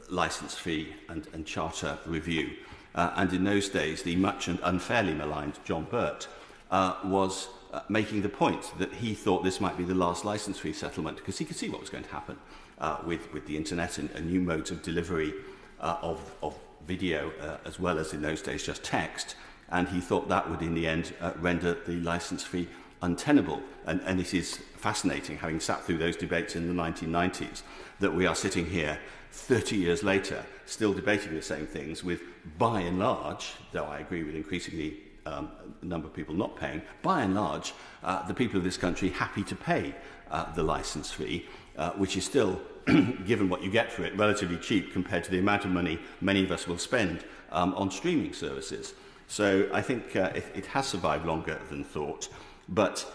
licence fee and charter review. And in those days, the much and unfairly maligned John Burt was making the point that he thought this might be the last licence fee settlement, because he could see what was going to happen with the internet and new modes of delivery of video, as well as in those days just text. And he thought that would in the end render the licence fee untenable. And it is fascinating, having sat through those debates in the 1990s, that we are sitting here 30 years later still debating the same things with, by and large, though I agree with increasingly a number of people not paying, by and large, the people of this country happy to pay the licence fee, which is still, given what you get for it, relatively cheap compared to the amount of money many of us will spend on streaming services. So I think it has survived longer than thought, but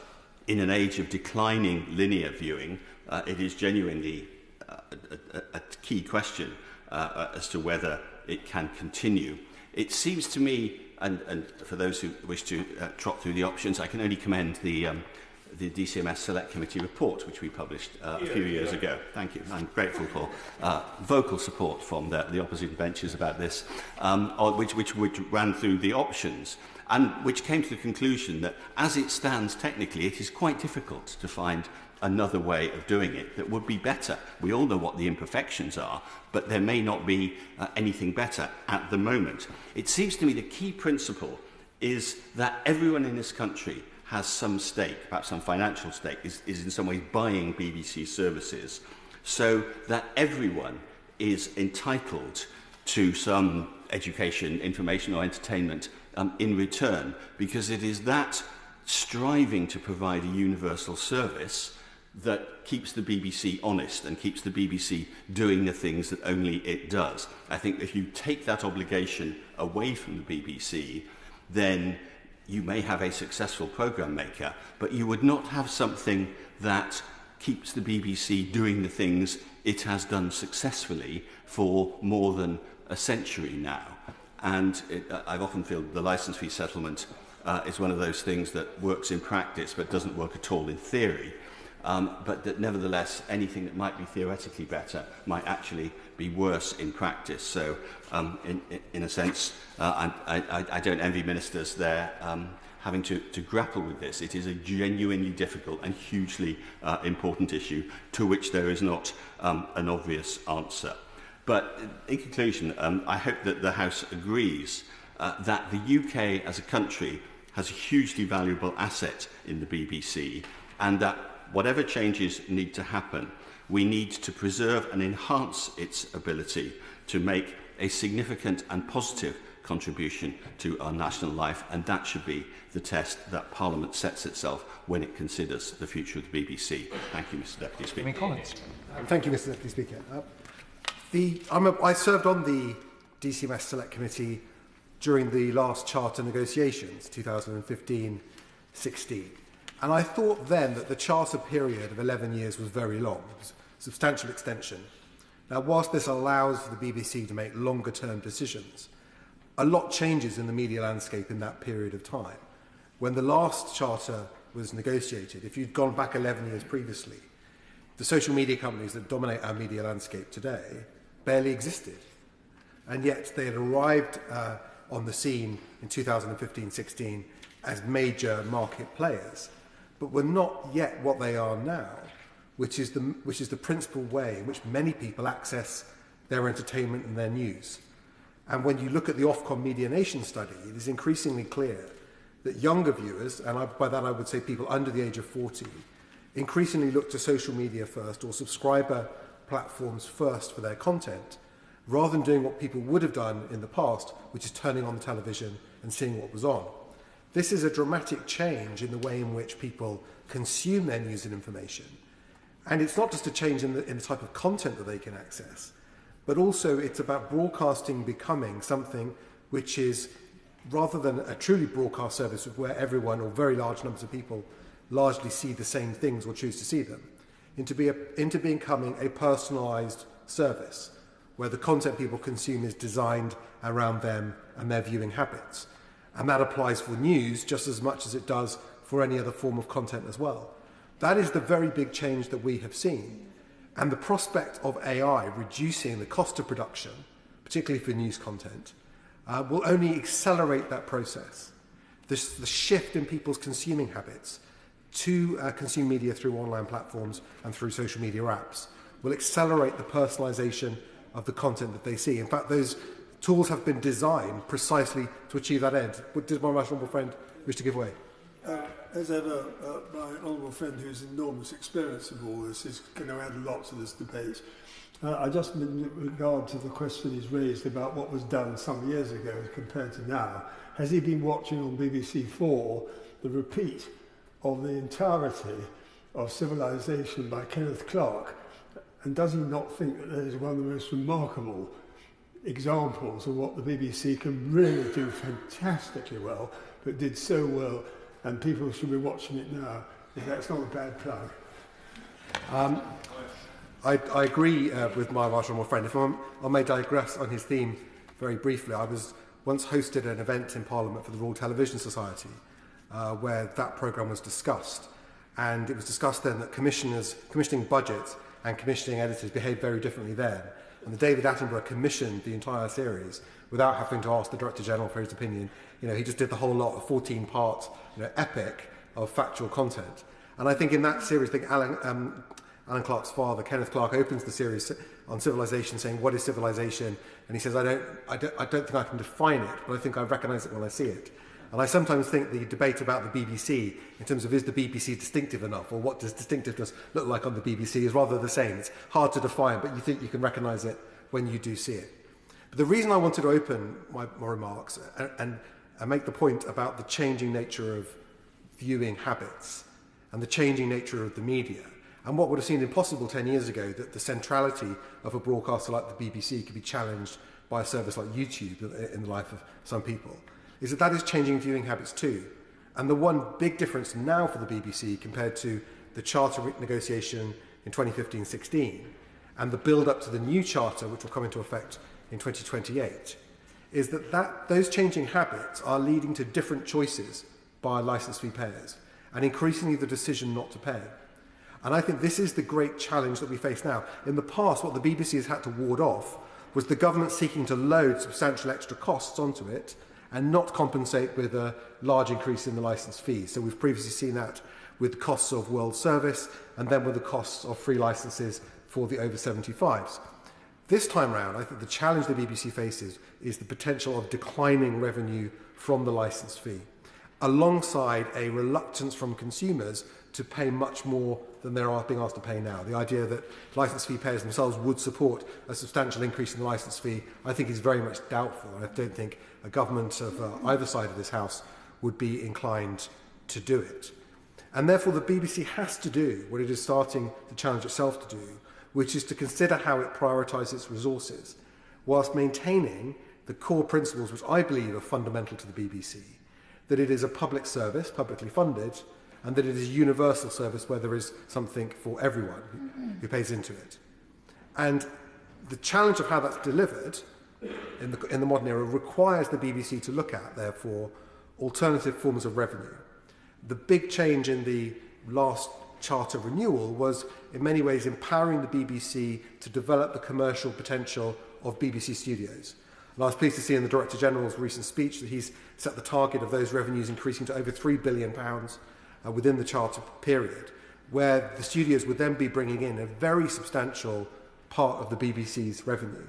in an age of declining linear viewing, it is genuinely a key question as to whether it can continue. It seems to me, and for those who wish to trot through the options, I can only commend the DCMS Select Committee report, which we published a few years ago. Thank you. I'm grateful for vocal support from the opposite benches about this, which ran through the options, and which came to the conclusion that, as it stands technically, it is quite difficult to find another way of doing it that would be better. We all know what the imperfections are, but there may not be anything better at the moment. It seems to me the key principle is that everyone in this country has some stake, perhaps some financial stake, is in some ways buying BBC services, so that everyone is entitled to some education, information or entertainment in return, because it is that striving to provide a universal service that keeps the BBC honest and keeps the BBC doing the things that only it does. I think if you take that obligation away from the BBC, then you may have a successful programme maker, but you would not have something that keeps the BBC doing the things it has done successfully for more than a century now. And I've often felt the licence fee settlement is one of those things that works in practice but doesn't work at all in theory. But that nevertheless, anything that might be theoretically better might actually be worse in practice. So, in a sense, I don't envy ministers there having to grapple with this. It is a genuinely difficult and hugely important issue to which there is not an obvious answer. But in conclusion, I hope that the House agrees that the UK as a country has a hugely valuable asset in the BBC, and that whatever changes need to happen, we need to preserve and enhance its ability to make a significant and positive contribution to our national life, and that should be the test that Parliament sets itself when it considers the future of the BBC. Thank you, Mr Deputy Speaker. Thank you, Mr Deputy Speaker. I served on the DCMS Select Committee during the last Charter negotiations, 2015-16. And I thought then that the Charter period of 11 years was very long. It was a substantial extension. Now, whilst this allows for the BBC to make longer-term decisions, a lot changes in the media landscape in that period of time. When the last Charter was negotiated, if you'd gone back 11 years previously, the social media companies that dominate our media landscape today barely existed. And yet they had arrived on the scene in 2015-16 as major market players, but were not yet what they are now, which is the principal way in which many people access their entertainment and their news. And when you look at the Ofcom Media Nation study, it is increasingly clear that younger viewers, and by that I would say people under the age of 40, increasingly look to social media first or subscriber platforms first for their content, rather than doing what people would have done in the past, which is turning on the television and seeing what was on. This is a dramatic change in the way in which people consume their news and information. And it's not just a change in the type of content that they can access, but also it's about broadcasting becoming something which is, rather than a truly broadcast service where everyone or very large numbers of people largely see the same things or choose to see them, into becoming a personalised service where the content people consume is designed around them and their viewing habits. And that applies for news just as much as it does for any other form of content as well. That is the very big change that we have seen. And the prospect of AI reducing the cost of production, particularly for news content, will only accelerate that process. The shift in people's consuming habits to consume media through online platforms and through social media apps will accelerate the personalisation of the content that they see. In fact, those tools have been designed precisely to achieve that end. What did my right honourable friend wish to give way? As ever, my honourable friend, who has enormous experience of all this, is going to add a lot to this debate. I just, in regard to the question he's raised about what was done some years ago compared to now, has he been watching on BBC4 the repeat of the entirety of Civilization by Kenneth Clarke? And does he not think that that is one of the most remarkable examples of what the BBC can really do fantastically well, but did so well, and people should be watching it now, if that's not a bad plug? I agree with my right honourable friend. If I may digress on his theme very briefly, I was once hosted an event in Parliament for the Royal Television Society where that programme was discussed. And it was discussed then that commissioning budgets and commissioning editors behave very differently then. And David Attenborough commissioned the entire series without having to ask the Director General for his opinion. You know, he just did the whole lot, a 14-part epic of factual content. And I think in that series, I think Alan Clarke's father, Kenneth Clarke, opens the series on civilization saying, "What is civilization?" And he says, I don't think I can define it, but I think I recognise it when I see it. And I sometimes think the debate about the BBC, in terms of is the BBC distinctive enough, or what does distinctiveness look like on the BBC, is rather the same. It's hard to define, but you think you can recognise it when you do see it. But the reason I wanted to open my remarks and make the point about the changing nature of viewing habits and the changing nature of the media, and what would have seemed impossible 10 years ago, that the centrality of a broadcaster like the BBC could be challenged by a service like YouTube in the life of some people, is that is changing viewing habits too. And the one big difference now for the BBC compared to the charter negotiation in 2015-16 and the build-up to the new charter, which will come into effect in 2028, is that those changing habits are leading to different choices by licence fee payers and increasingly the decision not to pay. And I think this is the great challenge that we face now. In the past, what the BBC has had to ward off was the government seeking to load substantial extra costs onto it and not compensate with a large increase in the licence fees. So we've previously seen that with the costs of World Service and then with the costs of free licences for the over 75s. This time round, I think the challenge the BBC faces is the potential of declining revenue from the licence fee, alongside a reluctance from consumers to pay much more than they're being asked to pay now. The idea that licence fee payers themselves would support a substantial increase in the licence fee, I think, is very much doubtful. I don't think a government of either side of this House would be inclined to do it. And therefore, the BBC has to do what it is starting to challenge itself to do, which is to consider how it prioritises its resources, whilst maintaining the core principles which I believe are fundamental to the BBC, that it is a public service, publicly funded, and that it is a universal service where there is something for everyone who pays into it. And the challenge of how that's delivered in the modern era requires the BBC to look at, therefore, alternative forms of revenue. The big change in the last charter renewal was in many ways empowering the BBC to develop the commercial potential of BBC studios. And I was pleased to see in the Director General's recent speech that he's set the target of those revenues increasing to over £3 billion within the charter period, where the studios would then be bringing in a very substantial part of the BBC's revenue.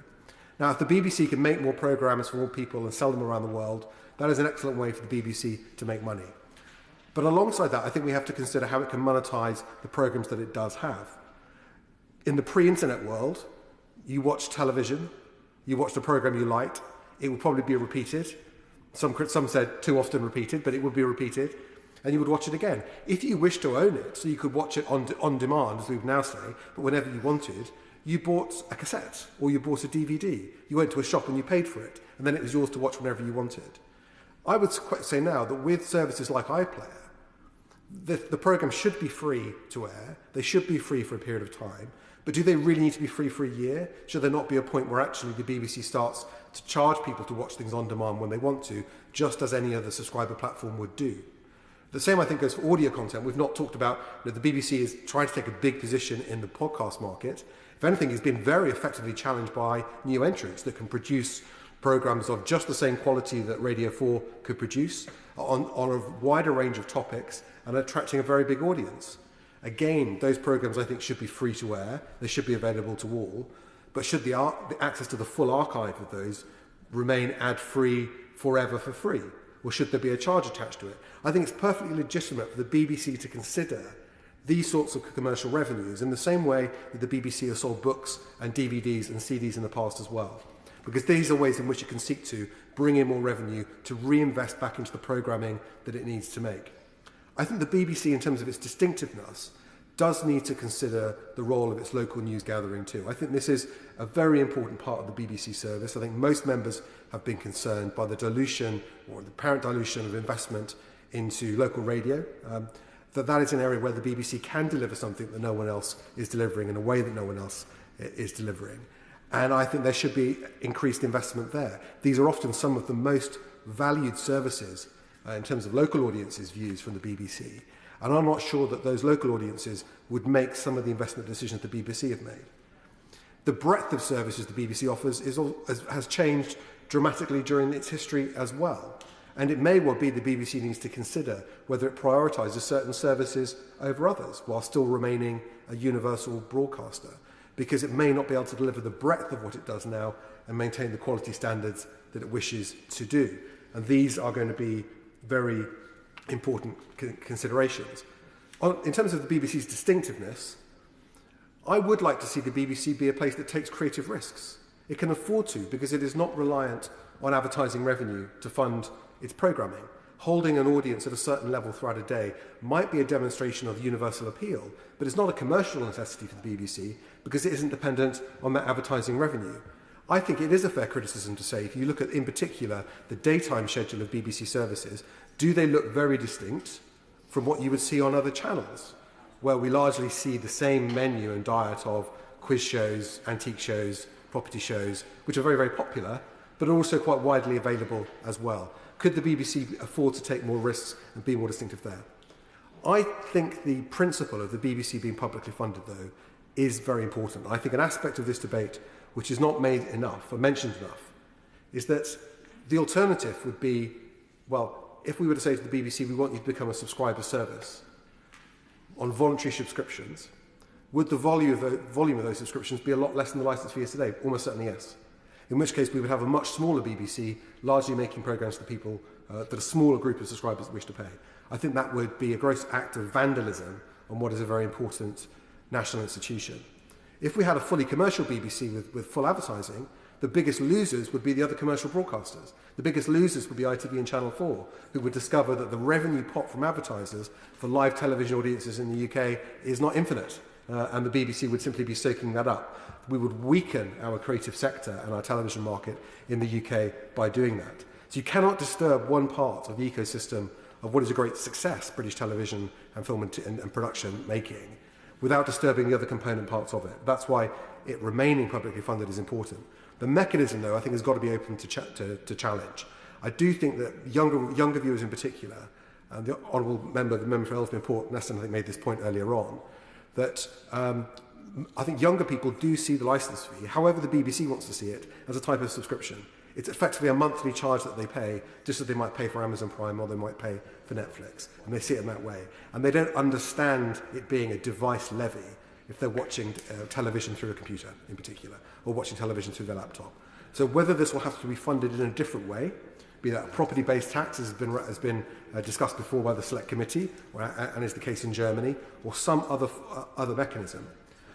Now, if the BBC can make more programmes for more people and sell them around the world, that is an excellent way for the BBC to make money. But alongside that, I think we have to consider how it can monetize the programmes that it does have. In the pre-internet world, you watch television, you watched a programme you liked, it would probably be repeated. Some said too often repeated, but it would be repeated, and you would watch it again. If you wish to own it, so you could watch it on demand, as we would now say, but whenever you wanted, you bought a cassette or you bought a DVD. You went to a shop and you paid for it, and then it was yours to watch whenever you wanted. I would say now that with services like iPlayer, the programme should be free to air. They should be free for a period of time. But do they really need to be free for a year? Should there not be a point where actually the BBC starts to charge people to watch things on demand when they want to, just as any other subscriber platform would do? The same, I think, goes for audio content. We've not talked about the BBC is trying to take a big position in the podcast market. If anything, it's been very effectively challenged by new entrants that can produce programmes of just the same quality that Radio 4 could produce on a wider range of topics and attracting a very big audience. Again, those programmes I think should be free to air. They should be available to all. But should the access to the full archive of those remain ad-free forever for free? Or should there be a charge attached to it? I think it's perfectly legitimate for the BBC to consider these sorts of commercial revenues in the same way that the BBC has sold books and DVDs and CDs in the past as well. Because these are ways in which it can seek to bring in more revenue to reinvest back into the programming that it needs to make. I think the BBC, in terms of its distinctiveness, does need to consider the role of its local news gathering too. I think this is a very important part of the BBC service. I think most members have been concerned by the dilution or the apparent dilution of investment into local radio. That is an area where the BBC can deliver something that no one else is delivering in a way that no one else is delivering. And I think there should be increased investment there. These are often some of the most valued services in terms of local audiences' views from the BBC. And I'm not sure that those local audiences would make some of the investment decisions the BBC have made. The breadth of services the BBC offers has changed dramatically during its history as well. And it may well be the BBC needs to consider whether it prioritises certain services over others while still remaining a universal broadcaster, because it may not be able to deliver the breadth of what it does now and maintain the quality standards that it wishes to do. And these are going to be very important considerations. In terms of the BBC's distinctiveness, I would like to see the BBC be a place that takes creative risks. It can afford to, because it is not reliant on advertising revenue to fund its programming. Holding an audience at a certain level throughout a day might be a demonstration of universal appeal, but it's not a commercial necessity for the BBC because it isn't dependent on that advertising revenue. I think it is a fair criticism to say, if you look at, in particular, the daytime schedule of BBC services, do they look very distinct from what you would see on other channels, where we largely see the same menu and diet of quiz shows, antique shows, property shows, which are very, very popular, but are also quite widely available as well. Could the BBC afford to take more risks and be more distinctive there? I think the principle of the BBC being publicly funded, though, is very important. I think an aspect of this debate which is not made enough or mentioned enough is that the alternative would be, well, if we were to say to the BBC, we want you to become a subscriber service on voluntary subscriptions, would the volume of those subscriptions be a lot less than the licence fee is today? Almost certainly yes. In which case we would have a much smaller BBC, largely making programmes for people that a smaller group of subscribers wish to pay. I think that would be a gross act of vandalism on what is a very important national institution. If we had a fully commercial BBC with full advertising, the biggest losers would be the other commercial broadcasters. The biggest losers would be ITV and Channel 4, who would discover that the revenue pot from advertisers for live television audiences in the UK is not infinite, and the BBC would simply be soaking that up. We would weaken our creative sector and our television market in the UK by doing that. So you cannot disturb one part of the ecosystem of what is a great success, British television and film and production making, without disturbing the other component parts of it. That's why it remaining publicly funded is important. The mechanism, though, I think has got to be open to challenge. I do think that younger viewers in particular, and the Honourable Member, the Member for Ellesmere Port, Neston, I think made this point earlier on, that I think younger people do see the licence fee, however the BBC wants to see it, as a type of subscription. It's effectively a monthly charge that they pay, just as they might pay for Amazon Prime or they might pay for Netflix, and they see it in that way. And they don't understand it being a device levy if they're watching television through a computer in particular, or watching television through their laptop. So whether this will have to be funded in a different way, be that a property-based tax has been discussed before by the Select Committee, and is the case in Germany, or some other mechanism.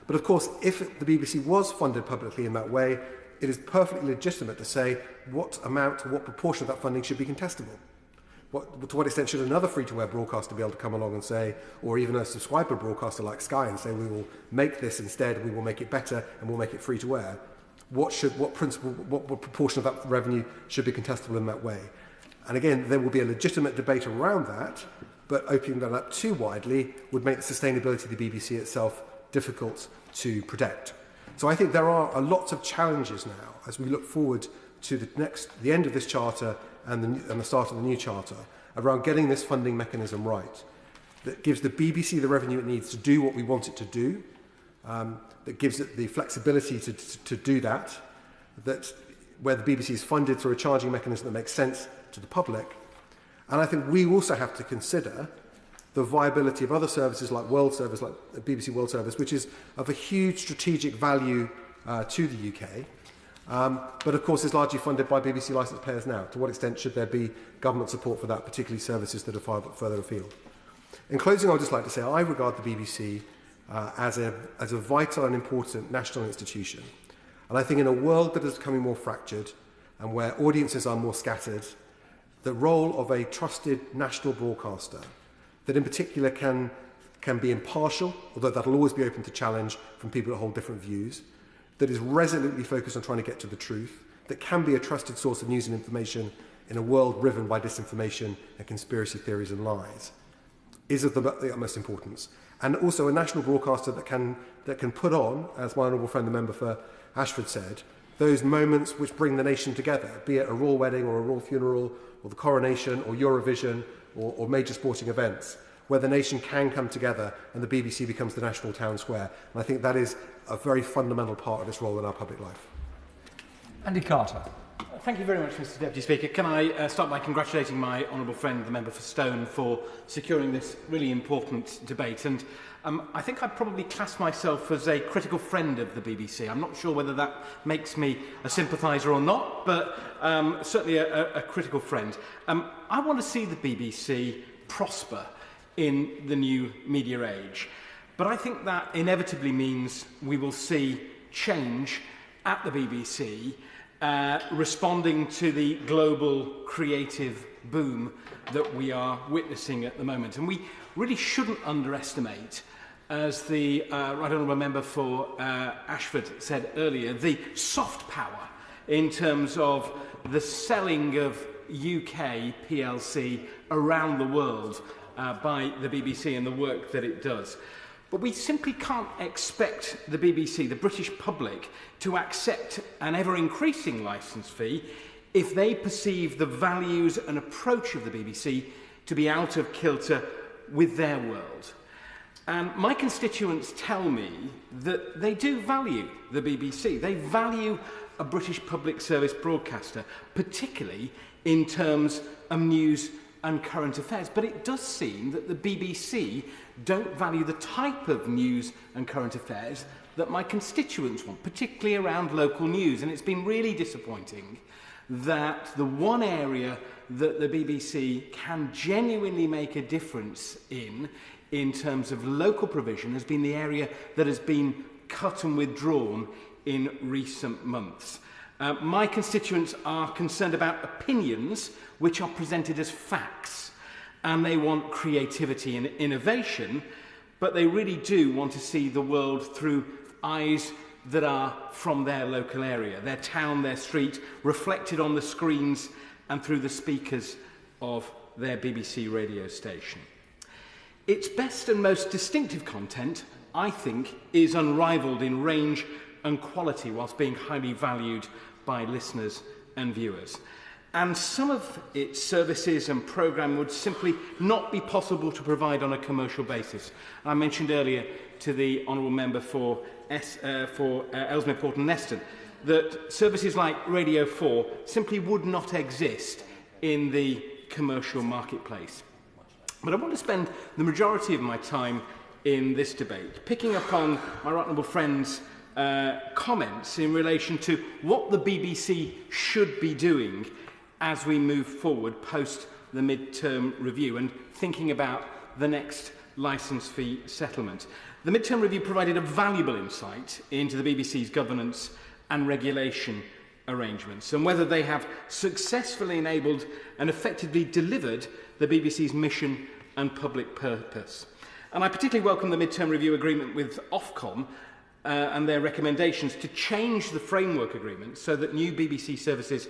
But of course, if the BBC was funded publicly in that way, it is perfectly legitimate to say what amount, what proportion of that funding should be contestable. To what extent should another free-to-air broadcaster be able to come along and say, or even a subscriber broadcaster like Sky, and say, we will make this instead, we will make it better, and we'll make it free-to-air. What proportion of that revenue should be contestable in that way? And again, there will be a legitimate debate around that, but opening that up too widely would make the sustainability of the BBC itself difficult to protect. So I think there are lots of challenges now as we look forward to the end of this charter and the start of the new charter around getting this funding mechanism right, that gives the BBC the revenue it needs to do what we want it to do, that gives it the flexibility to do that where the BBC is funded through a charging mechanism that makes sense to the public. And I think we also have to consider the viability of other services like World Service, like the BBC World Service, which is of a huge strategic value to the UK, but of course is largely funded by BBC licence payers now. To what extent should there be government support for that, particularly services that are far further afield? In closing, I would just like to say I regard the BBC as a vital and important national institution. And I think in a world that is becoming more fractured and where audiences are more scattered, the role of a trusted national broadcaster that in particular can be impartial, although that will always be open to challenge from people that hold different views, that is resolutely focused on trying to get to the truth, that can be a trusted source of news and information in a world riven by disinformation and conspiracy theories and lies, is of the utmost importance. And also a national broadcaster that can put on, as my honourable friend the member for Ashford said, those moments which bring the nation together, be it a royal wedding or a royal funeral or the coronation or Eurovision or major sporting events, where the nation can come together and the BBC becomes the national town square. And I think that is a very fundamental part of its role in our public life. Andy Carter. Thank you very much, Mr Deputy Speaker. Can I start by congratulating my honourable friend, the member for Stone, for securing this really important debate. And I think I'd probably class myself as a critical friend of the BBC. I'm not sure whether that makes me a sympathiser or not, but certainly a critical friend. I want to see the BBC prosper in the new media age. But I think that inevitably means we will see change at the BBC, responding to the global creative boom that we are witnessing at the moment. And we really shouldn't underestimate, as the Right Honourable Member for Ashford said earlier, the soft power in terms of the selling of UK PLC around the world by the BBC and the work that it does. But we simply can't expect the BBC, the British public, to accept an ever-increasing licence fee if they perceive the values and approach of the BBC to be out of kilter with their world. And my constituents tell me that they do value the BBC. They value a British public service broadcaster, particularly in terms of news and current affairs. But it does seem that the BBC don't value the type of news and current affairs that my constituents want, particularly around local news. And it's been really disappointing that the one area that the BBC can genuinely make a difference in terms of local provision has been the area that has been cut and withdrawn in recent months. My constituents are concerned about opinions which are presented as facts, and they want creativity and innovation, but they really do want to see the world through eyes that are from their local area, their town, their street, reflected on the screens and through the speakers of their BBC radio station. Its best and most distinctive content, I think, is unrivalled in range and quality whilst being highly valued by listeners and viewers. And some of its services and programme would simply not be possible to provide on a commercial basis. I mentioned earlier to the Honourable Member for Ellesmere, Port and Neston that services like Radio 4 simply would not exist in the commercial marketplace. But I want to spend the majority of my time in this debate picking up on my right honourable friend's comments in relation to what the BBC should be doing as we move forward post the mid-term review and thinking about the next licence fee settlement. The mid-term review provided a valuable insight into the BBC's governance and regulation arrangements and whether they have successfully enabled and effectively delivered the BBC's mission and public purpose. And I particularly welcome the mid-term review agreement with Ofcom and their recommendations to change the framework agreement so that new BBC services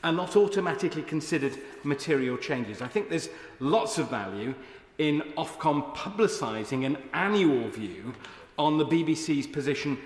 are not automatically considered material changes. I think there's lots of value in Ofcom publicising an annual view on the BBC's position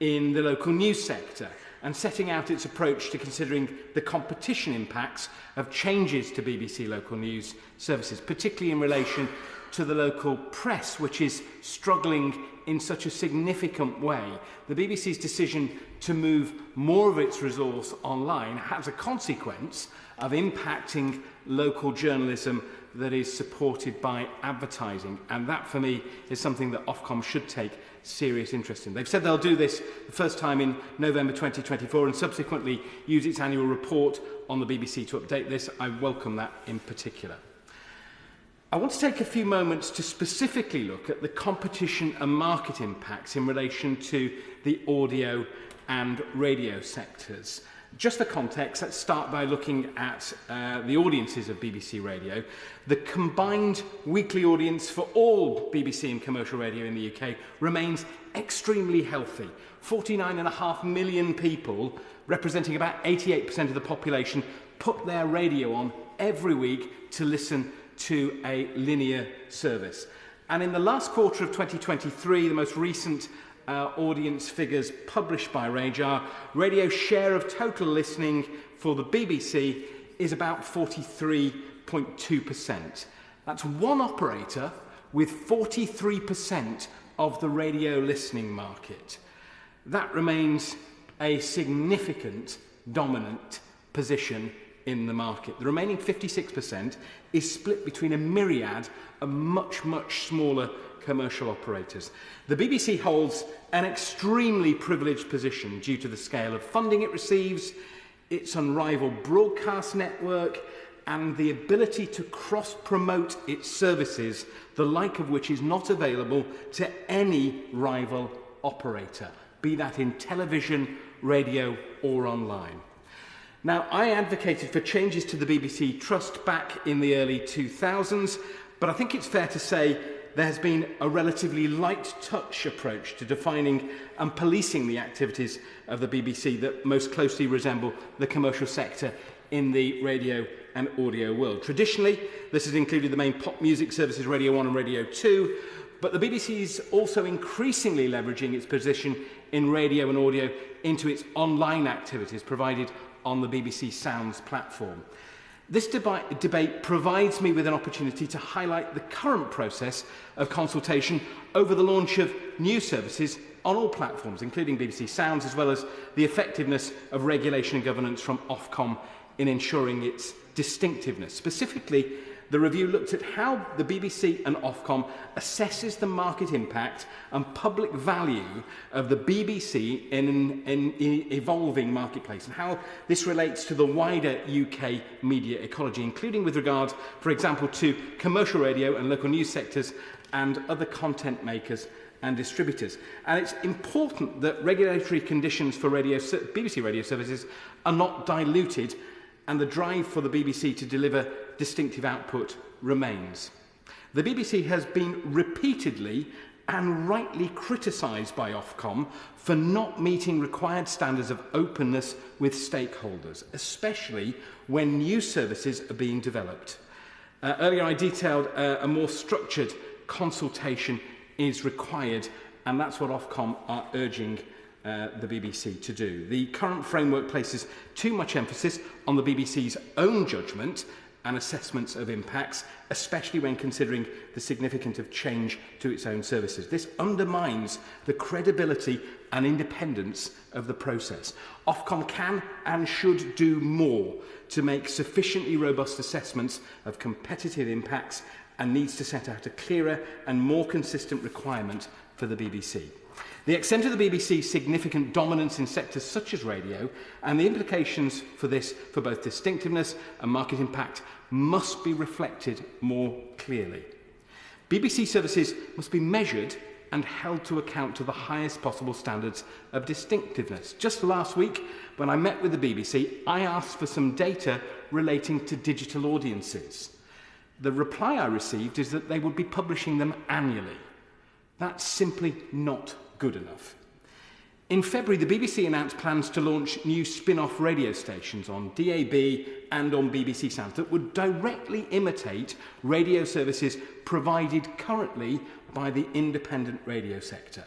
in the local news sector and setting out its approach to considering the competition impacts of changes to BBC local news services, particularly in relation to the local press, which is struggling in such a significant way. The BBC's decision to move more of its resource online has a consequence of impacting local journalism that is supported by advertising. And that, for me, is something that Ofcom should take serious interest in. They've said they'll do this the first time in November 2024 and subsequently use its annual report on the BBC to update this. I welcome that in particular. I want to take a few moments to specifically look at the competition and market impacts in relation to the audio and radio sectors. Just for context, let's start by looking at the audiences of BBC Radio. The combined weekly audience for all BBC and commercial radio in the UK remains extremely healthy. 49.5 million people, representing about 88% of the population, put their radio on every week to listen to a linear service. And in the last quarter of 2023, the most recent audience figures published by Radar, radio share of total listening for the BBC is about 43.2%. That's one operator with 43% of the radio listening market. That remains a significant dominant position in the market. The remaining 56% is split between a myriad of much, much smaller commercial operators. The BBC holds an extremely privileged position due to the scale of funding it receives, its unrivaled broadcast network, and the ability to cross-promote its services, the like of which is not available to any rival operator, be that in television, radio, or online. Now, I advocated for changes to the BBC Trust back in the early 2000s, but I think it's fair to say there has been a relatively light touch approach to defining and policing the activities of the BBC that most closely resemble the commercial sector in the radio and audio world. Traditionally, this has included the main pop music services Radio 1 and Radio 2, but the BBC is also increasingly leveraging its position in radio and audio into its online activities provided on the BBC Sounds platform. This debate provides me with an opportunity to highlight the current process of consultation over the launch of new services on all platforms, including BBC Sounds, as well as the effectiveness of regulation and governance from Ofcom in ensuring its distinctiveness. Specifically, the review looked at how the BBC and Ofcom assesses the market impact and public value of the BBC in an evolving marketplace, and how this relates to the wider UK media ecology, including with regard, for example, to commercial radio and local news sectors and other content makers and distributors. And it's important that regulatory conditions for BBC radio services are not diluted, and the drive for the BBC to deliver distinctive output remains. The BBC has been repeatedly and rightly criticised by Ofcom for not meeting required standards of openness with stakeholders, especially when new services are being developed. Earlier I detailed a more structured consultation is required, and that's what Ofcom are urging the BBC to do. The current framework places too much emphasis on the BBC's own judgment and assessments of impacts, especially when considering the significance of change to its own services. This undermines the credibility and independence of the process. Ofcom can and should do more to make sufficiently robust assessments of competitive impacts, and needs to set out a clearer and more consistent requirement for the BBC. The extent of the BBC's significant dominance in sectors such as radio and the implications for this for both distinctiveness and market impact must be reflected more clearly. BBC services must be measured and held to account to the highest possible standards of distinctiveness. Just last week, when I met with the BBC, I asked for some data relating to digital audiences. The reply I received is that they would be publishing them annually. That's simply not good enough. In February, the BBC announced plans to launch new spin-off radio stations on DAB and on BBC Sounds that would directly imitate radio services provided currently by the independent radio sector.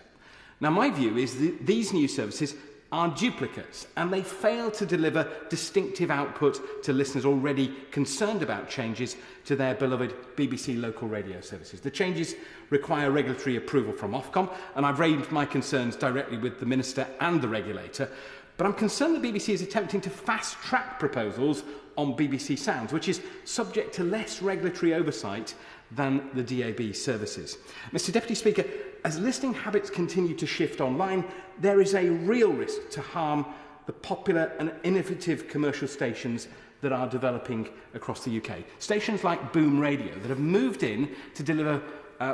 Now, my view is that these new services are duplicates, and they fail to deliver distinctive output to listeners already concerned about changes to their beloved BBC local radio services. The changes require regulatory approval from Ofcom, and I've raised my concerns directly with the Minister and the regulator, but I'm concerned the BBC is attempting to fast-track proposals on BBC Sounds, which is subject to less regulatory oversight than the DAB services. Mr Deputy Speaker, as listening habits continue to shift online, there is a real risk to harm the popular and innovative commercial stations that are developing across the UK. Stations like Boom Radio that have moved in to deliver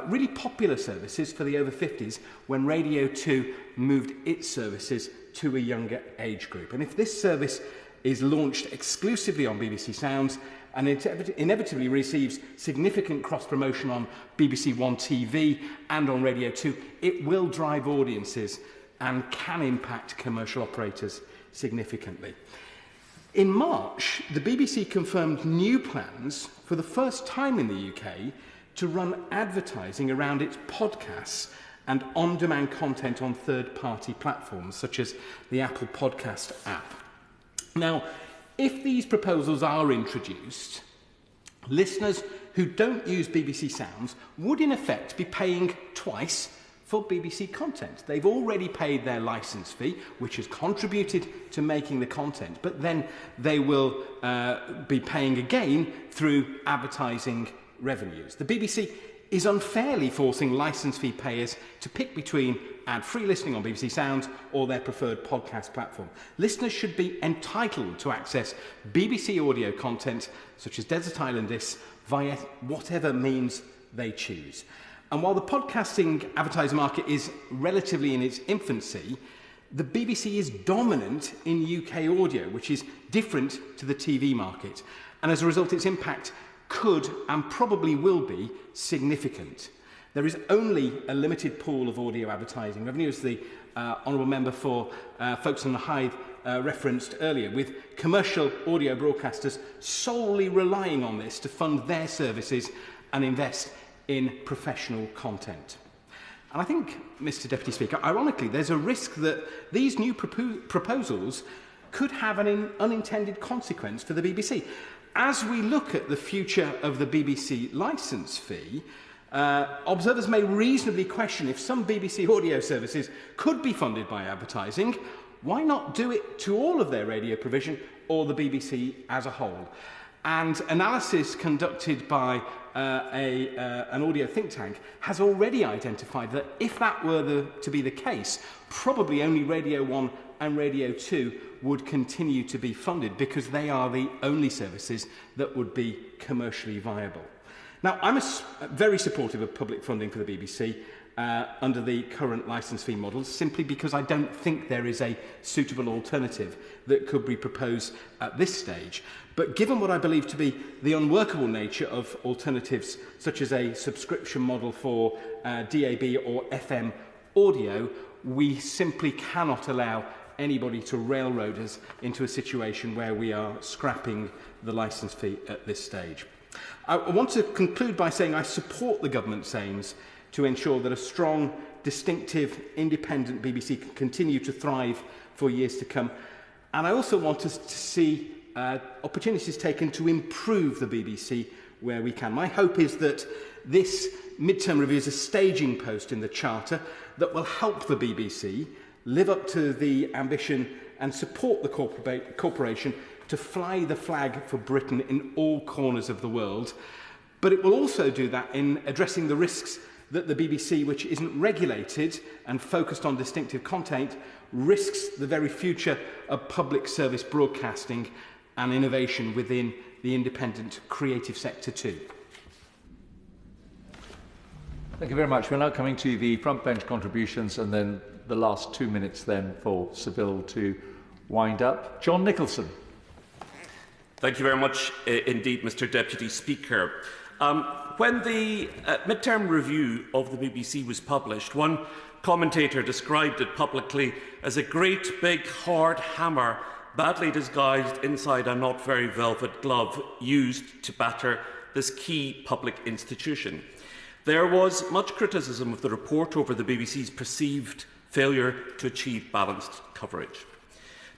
really popular services for the over 50s when Radio 2 moved its services to a younger age group. And if this service is launched exclusively on BBC Sounds and it inevitably receives significant cross-promotion on BBC One TV and on Radio 2, it will drive audiences and can impact commercial operators significantly. In March, the BBC confirmed new plans for the first time in the UK to run advertising around its podcasts and on-demand content on third-party platforms such as the Apple Podcast app. Now, if these proposals are introduced, listeners who don't use BBC Sounds would in effect be paying twice for BBC content. They've already paid their licence fee, which has contributed to making the content, but then they will be paying again through advertising revenues. The BBC is unfairly forcing licence fee payers to pick between ad-free listening on BBC Sounds or their preferred podcast platform. Listeners should be entitled to access BBC audio content, such as Desert Islandists, via whatever means they choose. And while the podcasting advertiser market is relatively in its infancy, the BBC is dominant in UK audio, which is different to the TV market. And as a result, its impact could and probably will be significant. There is only a limited pool of audio advertising revenue, as the Honourable Member for Folkestone and Hythe referenced earlier, with commercial audio broadcasters solely relying on this to fund their services and invest in professional content. And I think, Mr Deputy Speaker, ironically, there's a risk that these new proposals could have an unintended consequence for the BBC. As we look at the future of the BBC licence fee, observers may reasonably question if some BBC audio services could be funded by advertising. Why not do it to all of their radio provision or the BBC as a whole? And analysis conducted by an audio think tank has already identified that if that were to be the case, probably only Radio 1 and Radio 2 would continue to be funded because they are the only services that would be commercially viable. Now, I'm very supportive of public funding for the BBC under the current licence fee models, simply because I don't think there is a suitable alternative that could be proposed at this stage. But given what I believe to be the unworkable nature of alternatives, such as a subscription model for DAB or FM audio, we simply cannot allow anybody to railroad us into a situation where we are scrapping the licence fee at this stage. I want to conclude by saying I support the government's aims to ensure that a strong, distinctive, independent BBC can continue to thrive for years to come. And I also want us to see opportunities taken to improve the BBC where we can. My hope is that this midterm review is a staging post in the Charter that will help the BBC live up to the ambition and support the corporation to fly the flag for Britain in all corners of the world. But it will also do that in addressing the risks that the BBC, which isn't regulated and focused on distinctive content, risks the very future of public service broadcasting and innovation within the independent creative sector too. Thank you very much. We're now coming to the front bench contributions and then the last 2 minutes then for Seville to wind up. John Nicholson. Thank you very much indeed, Mr Deputy Speaker. When the midterm review of the BBC was published, one commentator described it publicly as a great big hard hammer badly disguised inside a not very velvet glove used to batter this key public institution. There was much criticism of the report over the BBC's perceived failure to achieve balanced coverage.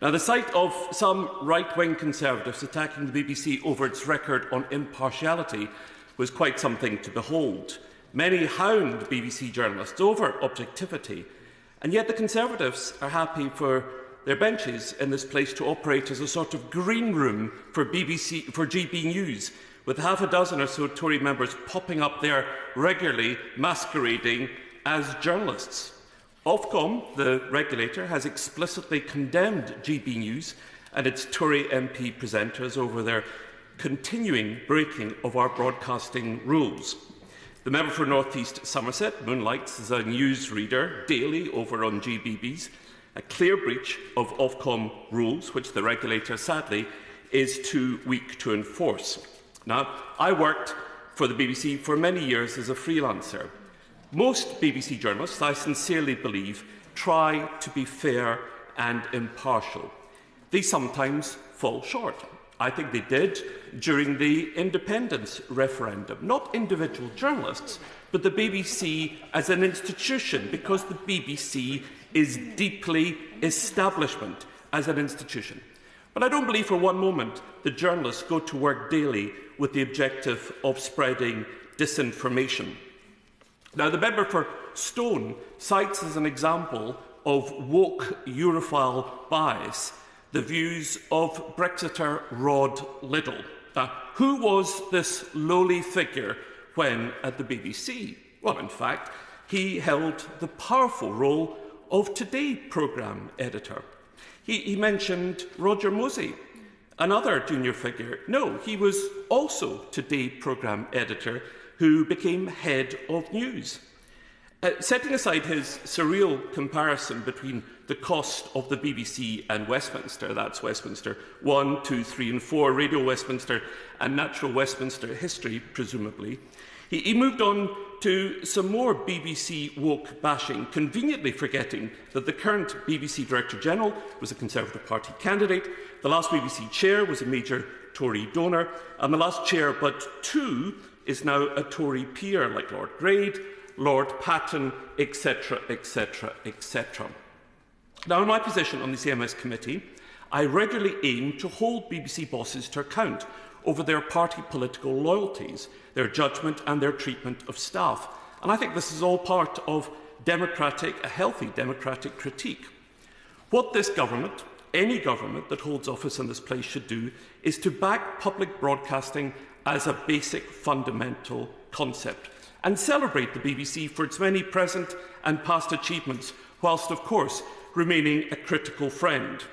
Now, the sight of some right-wing Conservatives attacking the BBC over its record on impartiality was quite something to behold. Many hound BBC journalists over objectivity, and yet the Conservatives are happy for their benches in this place to operate as a sort of green room for GB News, with half a dozen or so Tory members popping up there regularly, masquerading as journalists. Ofcom, the regulator, has explicitly condemned GB News and its Tory MP presenters over their continuing breaking of our broadcasting rules. The member for North East Somerset moonlights as a newsreader daily over on GBBs, a clear breach of Ofcom rules, which the regulator, sadly, is too weak to enforce. Now, I worked for the BBC for many years as a freelancer. Most BBC journalists, I sincerely believe, try to be fair and impartial. They sometimes fall short. I think they did during the independence referendum. Not individual journalists, but the BBC as an institution, because the BBC is deeply establishment as an institution. But I don't believe for one moment that journalists go to work daily with the objective of spreading disinformation. Now, the member for Stone cites as an example of woke Europhile bias the views of Brexiter Rod Liddell. Who was this lowly figure when at the BBC? Well, in fact, he held the powerful role of Today programme editor. He mentioned Roger Mosey, another junior figure. No, he was also Today programme editor who became head of news. Setting aside his surreal comparison between the cost of the BBC and Westminster, that's Westminster 1, 2, 3 and 4, Radio Westminster and Natural Westminster History, presumably, he moved on to some more BBC woke bashing, conveniently forgetting that the current BBC Director-General was a Conservative Party candidate, the last BBC chair was a major Tory donor, and the last chair but two is now a Tory peer like Lord Grade, Lord Patton, etc., etc., etc. Now, in my position on the CMS committee, I regularly aim to hold BBC bosses to account over their party political loyalties, their judgment and their treatment of staff. And I think this is all part of a healthy democratic critique. What this government, any government that holds office in this place, should do is to back public broadcasting as a basic fundamental concept and celebrate the BBC for its many present and past achievements, whilst, of course, remaining a critical friend.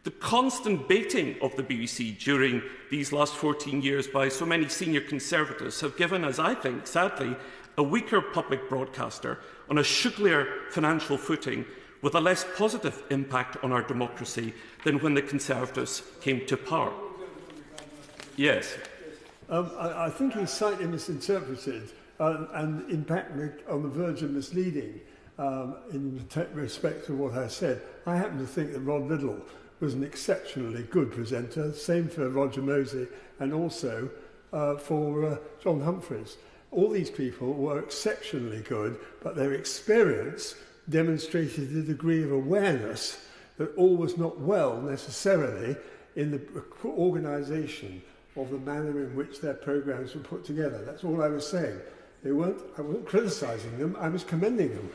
The constant baiting of the BBC during these last 14 years by so many senior Conservatives have given, as I think, sadly, a weaker public broadcaster on a sugglier financial footing with a less positive impact on our democracy than when the Conservatives came to power. Yes. I think he's slightly misinterpreted and in fact on the verge of misleading in respect to what I said. I happen to think that Rod Liddell was an exceptionally good presenter, same for Roger Mosey and also for John Humphreys. All these people were exceptionally good, but their experience demonstrated a degree of awareness that all was not well necessarily in the organisation of the manner in which their programmes were put together. That's all I was saying. I wasn't criticising them, I was commending them.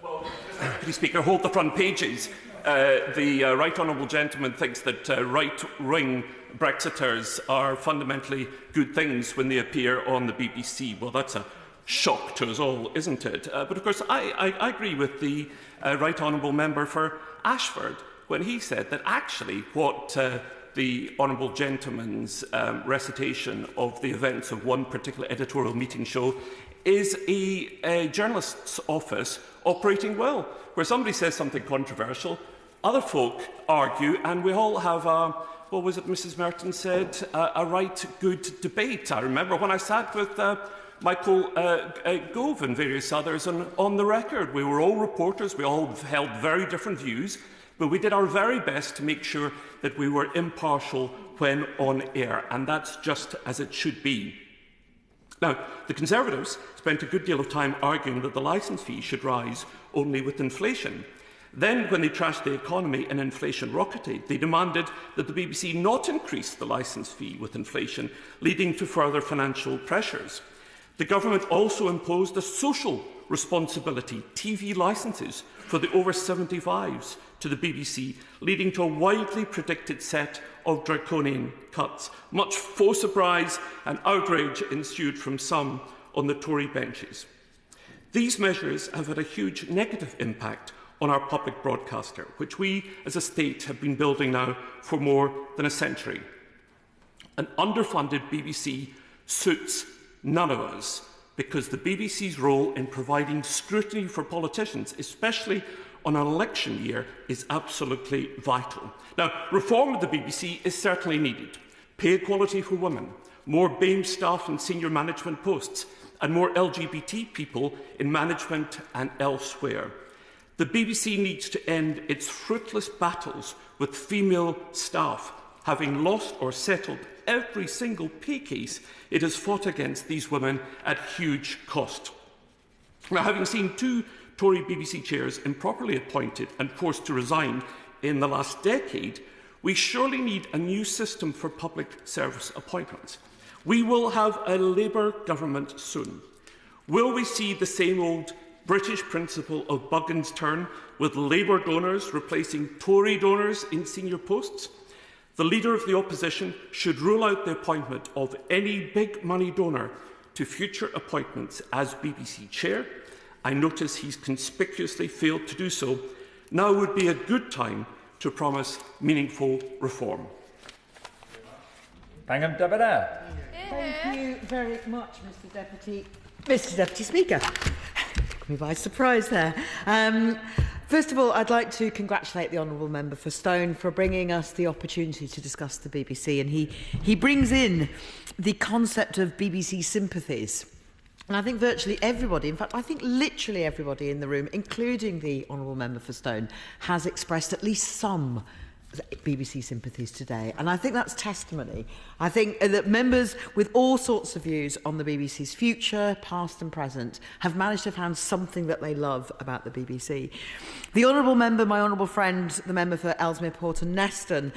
Well, Deputy Speaker, hold the front pages. The Right Honourable Gentleman thinks that right-wing Brexiters are fundamentally good things when they appear on the BBC. Well, that's a shock to us all, isn't it? But of course, I agree with the Right Honourable Member for Ashford when he said that actually what the Honourable Gentleman's recitation of the events of one particular editorial meeting show is a journalist's office operating well, where somebody says something controversial, other folk argue, and we all have what was it Mrs. Merton said, a right good debate. I remember when I sat with Michael Gove and various others on the record. We were all reporters, we all held very different views, but we did our very best to make sure that we were impartial when on air, and that's just as it should be. Now, the Conservatives spent a good deal of time arguing that the licence fee should rise only with inflation. Then, when they trashed the economy and inflation rocketed, they demanded that the BBC not increase the licence fee with inflation, leading to further financial pressures. The government also imposed a social responsibility, TV licences, for the over 75s to the BBC, leading to a widely predicted set of draconian cuts. Much faux surprise and outrage ensued from some on the Tory benches. These measures have had a huge negative impact on our public broadcaster, which we as a state have been building now for more than a century. An underfunded BBC suits none of us, because the BBC's role in providing scrutiny for politicians, especially on an election year, is absolutely vital. Now, reform of the BBC is certainly needed. Pay equality for women, more BAME staff in senior management posts, and more LGBT people in management and elsewhere. The BBC needs to end its fruitless battles with female staff, having lost or settled every single pay case it has fought against these women at huge cost. Now, having seen two Tory BBC chairs improperly appointed and forced to resign in the last decade, we surely need a new system for public service appointments. We will have a Labour government soon. Will we see the same old British principle of Buggin's turn, with Labour donors replacing Tory donors in senior posts. The Leader of the Opposition should rule out the appointment of any big money donor to future appointments as BBC Chair. I notice he's conspicuously failed to do so. Now would be a good time to promise meaningful reform. Thangam, Debbonaire. Thank you very much, Mr Deputy Speaker. Took me by surprise there. First of all, I'd like to congratulate the Honourable Member for Stone for bringing us the opportunity to discuss the BBC, and he brings in the concept of BBC sympathies. And I think virtually everybody, in fact, I think literally everybody in the room, including the Honourable Member for Stone, has expressed at least some BBC sympathies today. And I think that's testimony. I think that members with all sorts of views on the BBC's future, past and present, have managed to find something that they love about the BBC. The Honourable Member, my honourable friend, the member for Ellesmere, Port and Neston,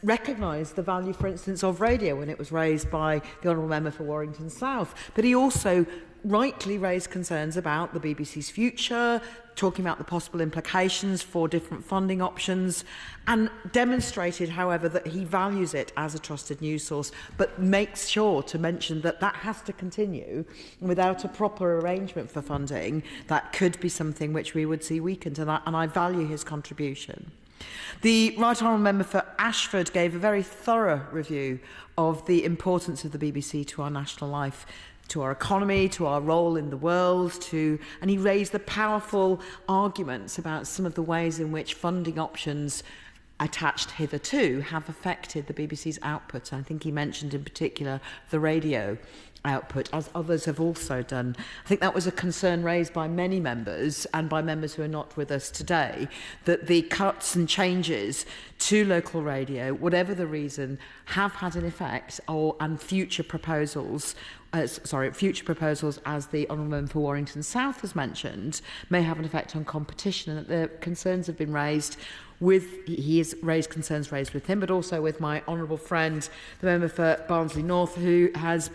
recognised the value, for instance, of radio when it was raised by the Honourable Member for Warrington South. But he also rightly raised concerns about the BBC's future, talking about the possible implications for different funding options, and demonstrated, however, that he values it as a trusted news source, but makes sure to mention that that has to continue. Without a proper arrangement for funding, that could be something which we would see weakened, and I value his contribution. The Right Honourable Member for Ashford gave a very thorough review of the importance of the BBC to our national life, to our economy, to our role in the world, and he raised the powerful arguments about some of the ways in which funding options attached hitherto have affected the BBC's output. I think he mentioned in particular the radio output, as others have also done. I think that was a concern raised by many members and by members who are not with us today, that the cuts and changes to local radio, whatever the reason, have had an effect and future proposals, as the Honourable Member for Warrington South has mentioned, may have an effect on competition, and that the concerns have been raised he has raised concerns with him, but also with my honourable friend, the member for Barnsley North, who has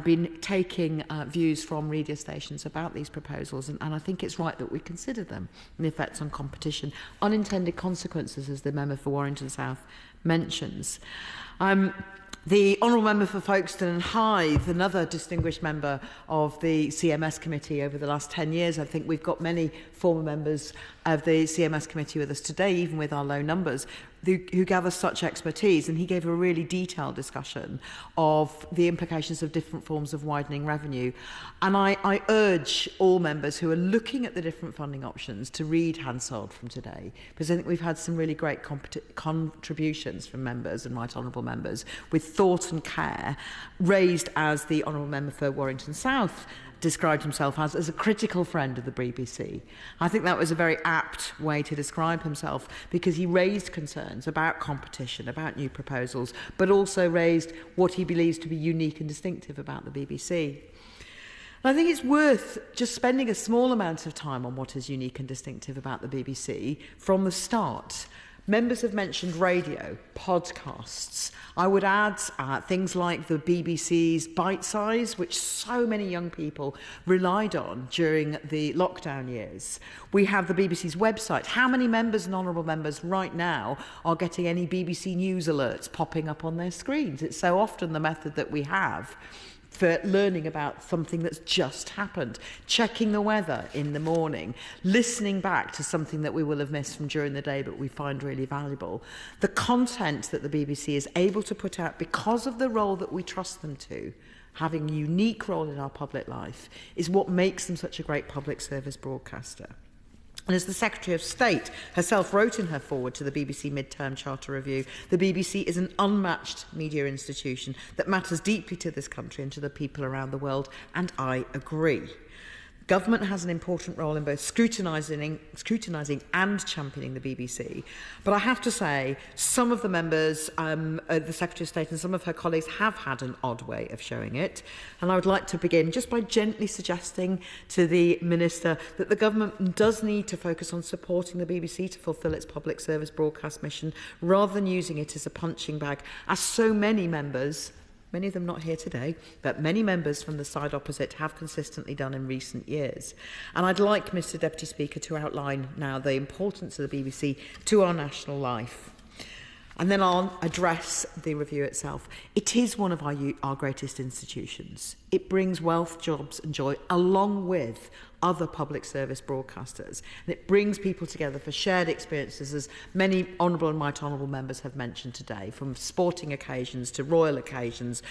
been taking views from radio stations about these proposals, and I think it's right that we consider them and the effects on competition, unintended consequences, as the member for Warrington South mentions. The Honourable Member for Folkestone and Hythe, another distinguished member of the CMS committee over the last 10 years. I think we've got many former members of the CMS committee with us today, even with our low numbers, who gave us such expertise, and he gave a really detailed discussion of the implications of different forms of widening revenue. And I urge all members who are looking at the different funding options to read Hansard from today, because I think we've had some really great contributions from members and right honourable members with thought and care, raised as the Honourable Member for Warrington South described himself as a critical friend of the BBC. I think that was a very apt way to describe himself, because he raised concerns about competition, about new proposals, but also raised what he believes to be unique and distinctive about the BBC. And I think it's worth just spending a small amount of time on what is unique and distinctive about the BBC from the start. Members have mentioned radio, podcasts. I would add things like the BBC's Bite Size, which so many young people relied on during the lockdown years. We have the BBC's website. How many members and honourable members right now are getting any BBC News alerts popping up on their screens? It's so often the method that we have for learning about something that's just happened, checking the weather in the morning, listening back to something that we will have missed from during the day but we find really valuable. The content that the BBC is able to put out because of the role that we trust them to, having a unique role in our public life, is what makes them such a great public service broadcaster. And as the Secretary of State herself wrote in her foreword to the BBC Mid-Term Charter Review, the BBC is an unmatched media institution that matters deeply to this country and to the people around the world, and I agree. Government has an important role in both scrutinising and championing the BBC. But I have to say, some of the members, the Secretary of State and some of her colleagues have had an odd way of showing it. And I would like to begin just by gently suggesting to the Minister that the Government does need to focus on supporting the BBC to fulfil its public service broadcast mission, rather than using it as a punching bag, as so many members many of them not here today, but many members from the side opposite have consistently done in recent years. And I'd like, Mr Deputy Speaker, to outline now the importance of the BBC to our national life. And then I'll address the review itself. It is one of our greatest institutions. It brings wealth, jobs and joy along with other public service broadcasters. And it brings people together for shared experiences, as many honourable and right honourable members have mentioned today, from sporting occasions to royal occasions.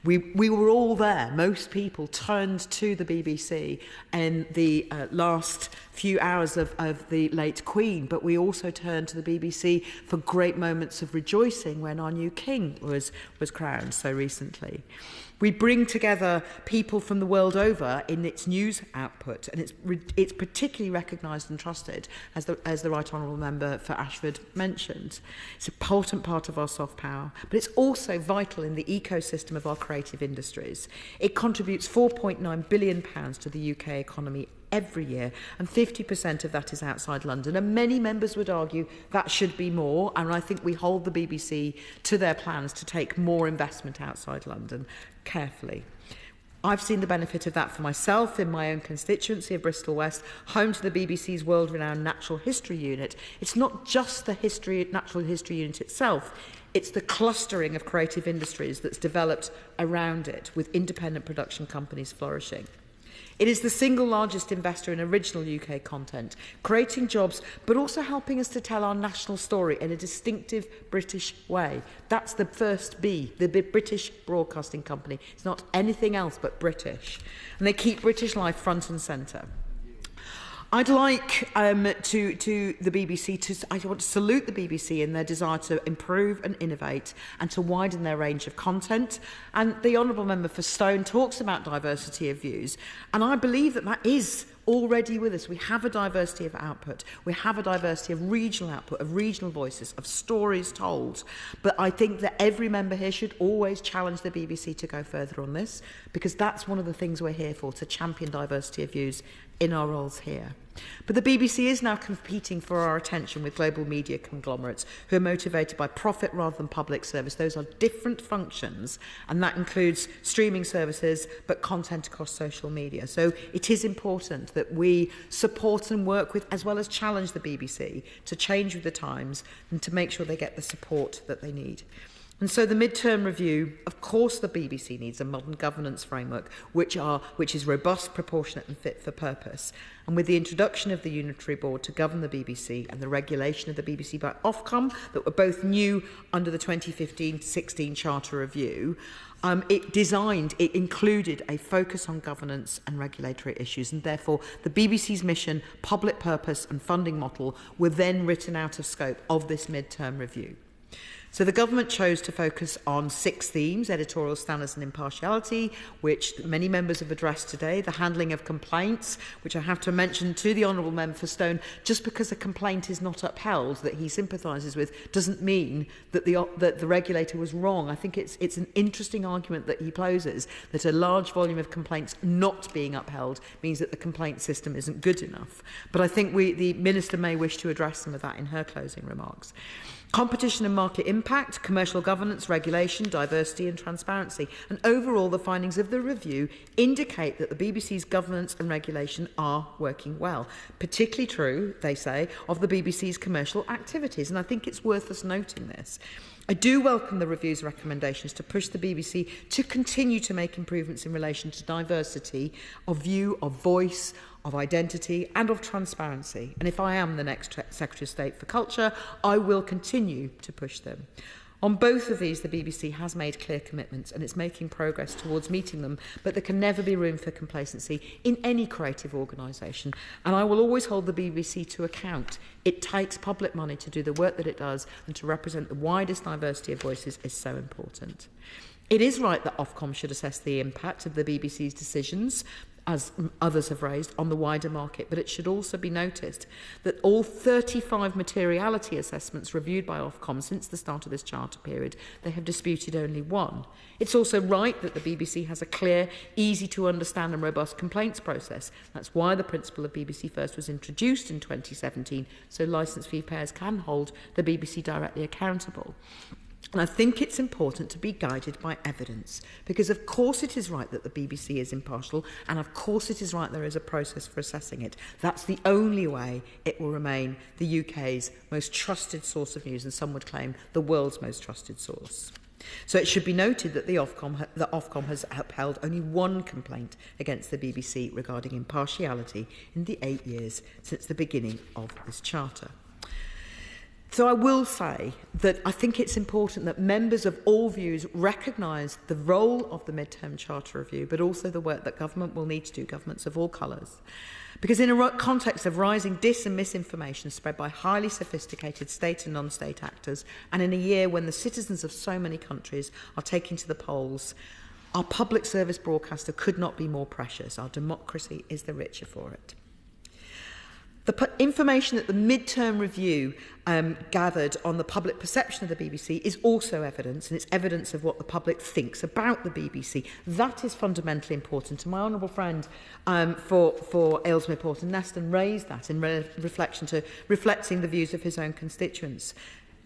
We were all there. Most people turned to the BBC in the last few hours of the late Queen, but we also turned to the BBC for great moments of rejoicing when our new King was crowned so recently. We bring together people from the world over in its news output, and it's particularly recognised and trusted, as the Right Honourable Member for Ashford mentioned. It's an important part of our soft power, but it's also vital in the ecosystem of our creative industries. It contributes £4.9 billion to the UK economy every year, and 50% of that is outside London, and many members would argue that should be more, and I think we hold the BBC to their plans to take more investment outside London carefully. I've seen the benefit of that for myself in my own constituency of Bristol West, home to the BBC's world-renowned Natural History Unit. It's not just the Natural History Unit itself, it's the clustering of creative industries that's developed around it, with independent production companies flourishing. It is the single largest investor in original UK content, creating jobs, but also helping us to tell our national story in a distinctive British way. That's the first B, the British Broadcasting Company. It's not anything else but British. And they keep British life front and centre. I'd like to the BBC I want to salute the BBC in their desire to improve and innovate and to widen their range of content. And the Honourable Member for Stone talks about diversity of views, and I believe that is already with us. We have a diversity of output. We have a diversity of regional output, of regional voices, of stories told. But I think that every member here should always challenge the BBC to go further on this, because that's one of the things we're here for, to champion diversity of views in our roles here. But the BBC is now competing for our attention with global media conglomerates who are motivated by profit rather than public service. Those are different functions, and that includes streaming services, but content across social media. So it is important that we support and work with, as well as challenge the BBC to change with the times and to make sure they get the support that they need. And so the mid-term review, of course the BBC needs a modern governance framework which is robust, proportionate and fit for purpose. And with the introduction of the Unitary Board to govern the BBC and the regulation of the BBC by Ofcom, that were both new under the 2015-16 Charter Review, it included a focus on governance and regulatory issues, and therefore the BBC's mission, public purpose and funding model were then written out of scope of this mid-term review. So the government chose to focus on 6 themes: editorial standards and impartiality, which many members have addressed today, the handling of complaints, which I have to mention to the Honourable Member for Stone, just because a complaint is not upheld that he sympathises with doesn't mean that the regulator was wrong. I think it's an interesting argument that he poses, that a large volume of complaints not being upheld means that the complaint system isn't good enough. But I think the Minister may wish to address some of that in her closing remarks. Competition and market impact, commercial governance, regulation, diversity and transparency. And overall, the findings of the review indicate that the BBC's governance and regulation are working well. Particularly true, they say, of the BBC's commercial activities. And I think it's worth us noting this. I do welcome the review's recommendations to push the BBC to continue to make improvements in relation to diversity of view, of voice, of identity and of transparency. And if I am the next Secretary of State for Culture, I will continue to push them. On both of these, the BBC has made clear commitments and it's making progress towards meeting them, but there can never be room for complacency in any creative organisation. And I will always hold the BBC to account. It takes public money to do the work that it does, and to represent the widest diversity of voices is so important. It is right that Ofcom should assess the impact of the BBC's decisions, as others have raised, on the wider market, but it should also be noticed that all 35 materiality assessments reviewed by Ofcom since the start of this charter period, they have disputed only 1. It's also right that the BBC has a clear, easy to understand and robust complaints process. That's why the principle of BBC First was introduced in 2017, so licence fee payers can hold the BBC directly accountable. And I think it's important to be guided by evidence, because of course it is right that the BBC is impartial, and of course it is right there is a process for assessing it. That's the only way it will remain the UK's most trusted source of news, and some would claim the world's most trusted source. So it should be noted that the Ofcom has upheld only one complaint against the BBC regarding impartiality in the 8 years since the beginning of this charter. So I will say that I think it's important that members of all views recognise the role of the Midterm Charter Review, but also the work that government will need to do, governments of all colours. Because in a context of rising dis and misinformation spread by highly sophisticated state and non-state actors, and in a year when the citizens of so many countries are taking to the polls, our public service broadcaster could not be more precious. Our democracy is the richer for it. The information that the midterm review gathered on the public perception of the BBC is also evidence, and it's evidence of what the public thinks about the BBC. That is fundamentally important. And my honourable friend for Ellesmere, Port and Neston raised that in reflecting the views of his own constituents.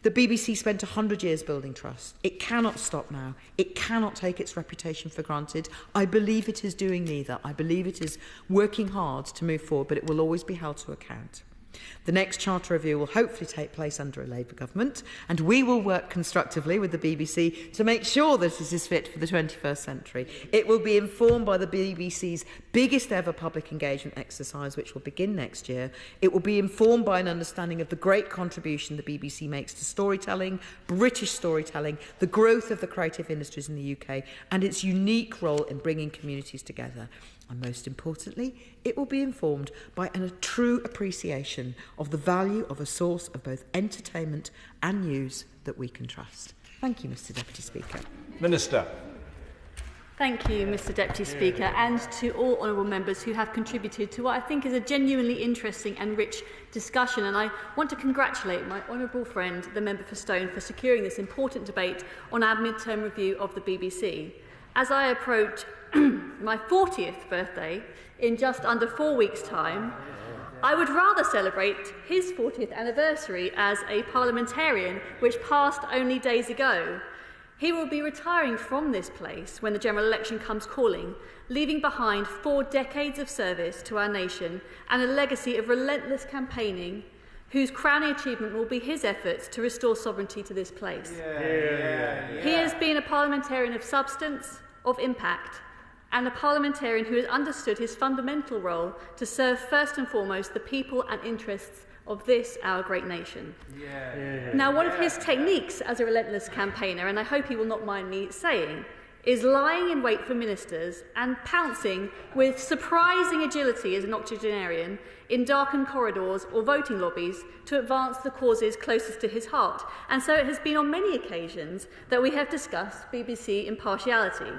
The BBC spent 100 years building trust. It cannot stop now. It cannot take its reputation for granted. I believe it is doing neither. I believe it is working hard to move forward, but it will always be held to account. The next Charter Review will hopefully take place under a Labour government, and we will work constructively with the BBC to make sure that it is fit for the 21st century. It will be informed by the BBC's biggest ever public engagement exercise, which will begin next year. It will be informed by an understanding of the great contribution the BBC makes to storytelling, British storytelling, the growth of the creative industries in the UK, and its unique role in bringing communities together. And most importantly, it will be informed by a true appreciation of the value of a source of both entertainment and news that we can trust. Thank you, Mr Deputy Speaker. Minister. Thank you, Mr Deputy Speaker, and to all honourable members who have contributed to what I think is a genuinely interesting and rich discussion. And I want to congratulate my honourable friend, the Member for Stone, for securing this important debate on our midterm review of the BBC. As I approach my 40th birthday in just under 4 weeks' time, I would rather celebrate his 40th anniversary as a parliamentarian, which passed only days ago. He will be retiring from this place when the general election comes calling, leaving behind 4 decades of service to our nation and a legacy of relentless campaigning, whose crowning achievement will be his efforts to restore sovereignty to this place. He has been a parliamentarian of substance, of impact, and a parliamentarian who has understood his fundamental role to serve first and foremost the people and interests of this, our great nation. Now, one of his techniques as a relentless campaigner, and I hope he will not mind me saying, is lying in wait for ministers and pouncing with surprising agility as an octogenarian in darkened corridors or voting lobbies to advance the causes closest to his heart. And so it has been on many occasions that we have discussed BBC impartiality.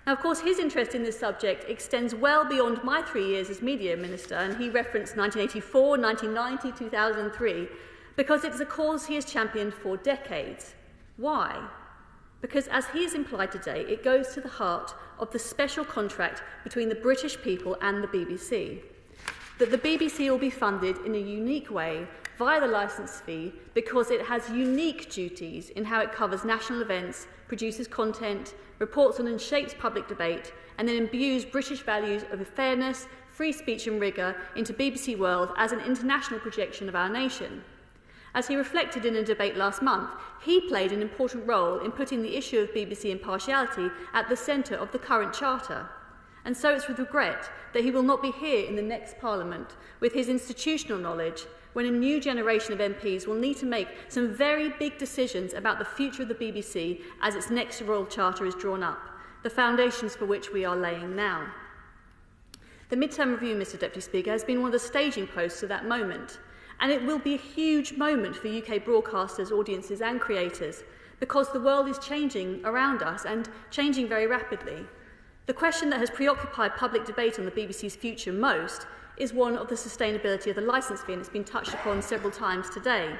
Now, of course, his interest in this subject extends well beyond my 3 years as Media Minister, and he referenced 1984, 1990, 2003, because it's a cause he has championed for decades. Why? Because, as he has implied today, it goes to the heart of the special contract between the British people and the BBC. That the BBC will be funded in a unique way via the licence fee because it has unique duties in how it covers national events, produces content, reports on and shapes public debate, and then imbues British values of fairness, free speech and rigour into BBC World as an international projection of our nation. As he reflected in a debate last month, he played an important role in putting the issue of BBC impartiality at the centre of the current charter. And so it's with regret that he will not be here in the next Parliament with his institutional knowledge when a new generation of MPs will need to make some very big decisions about the future of the BBC as its next Royal Charter is drawn up, the foundations for which we are laying now. The midterm review, Mr Deputy Speaker, has been one of the staging posts to that moment, and it will be a huge moment for UK broadcasters, audiences and creators, because the world is changing around us and changing very rapidly. The question that has preoccupied public debate on the BBC's future most is one of the sustainability of the licence fee, and it's been touched upon several times today.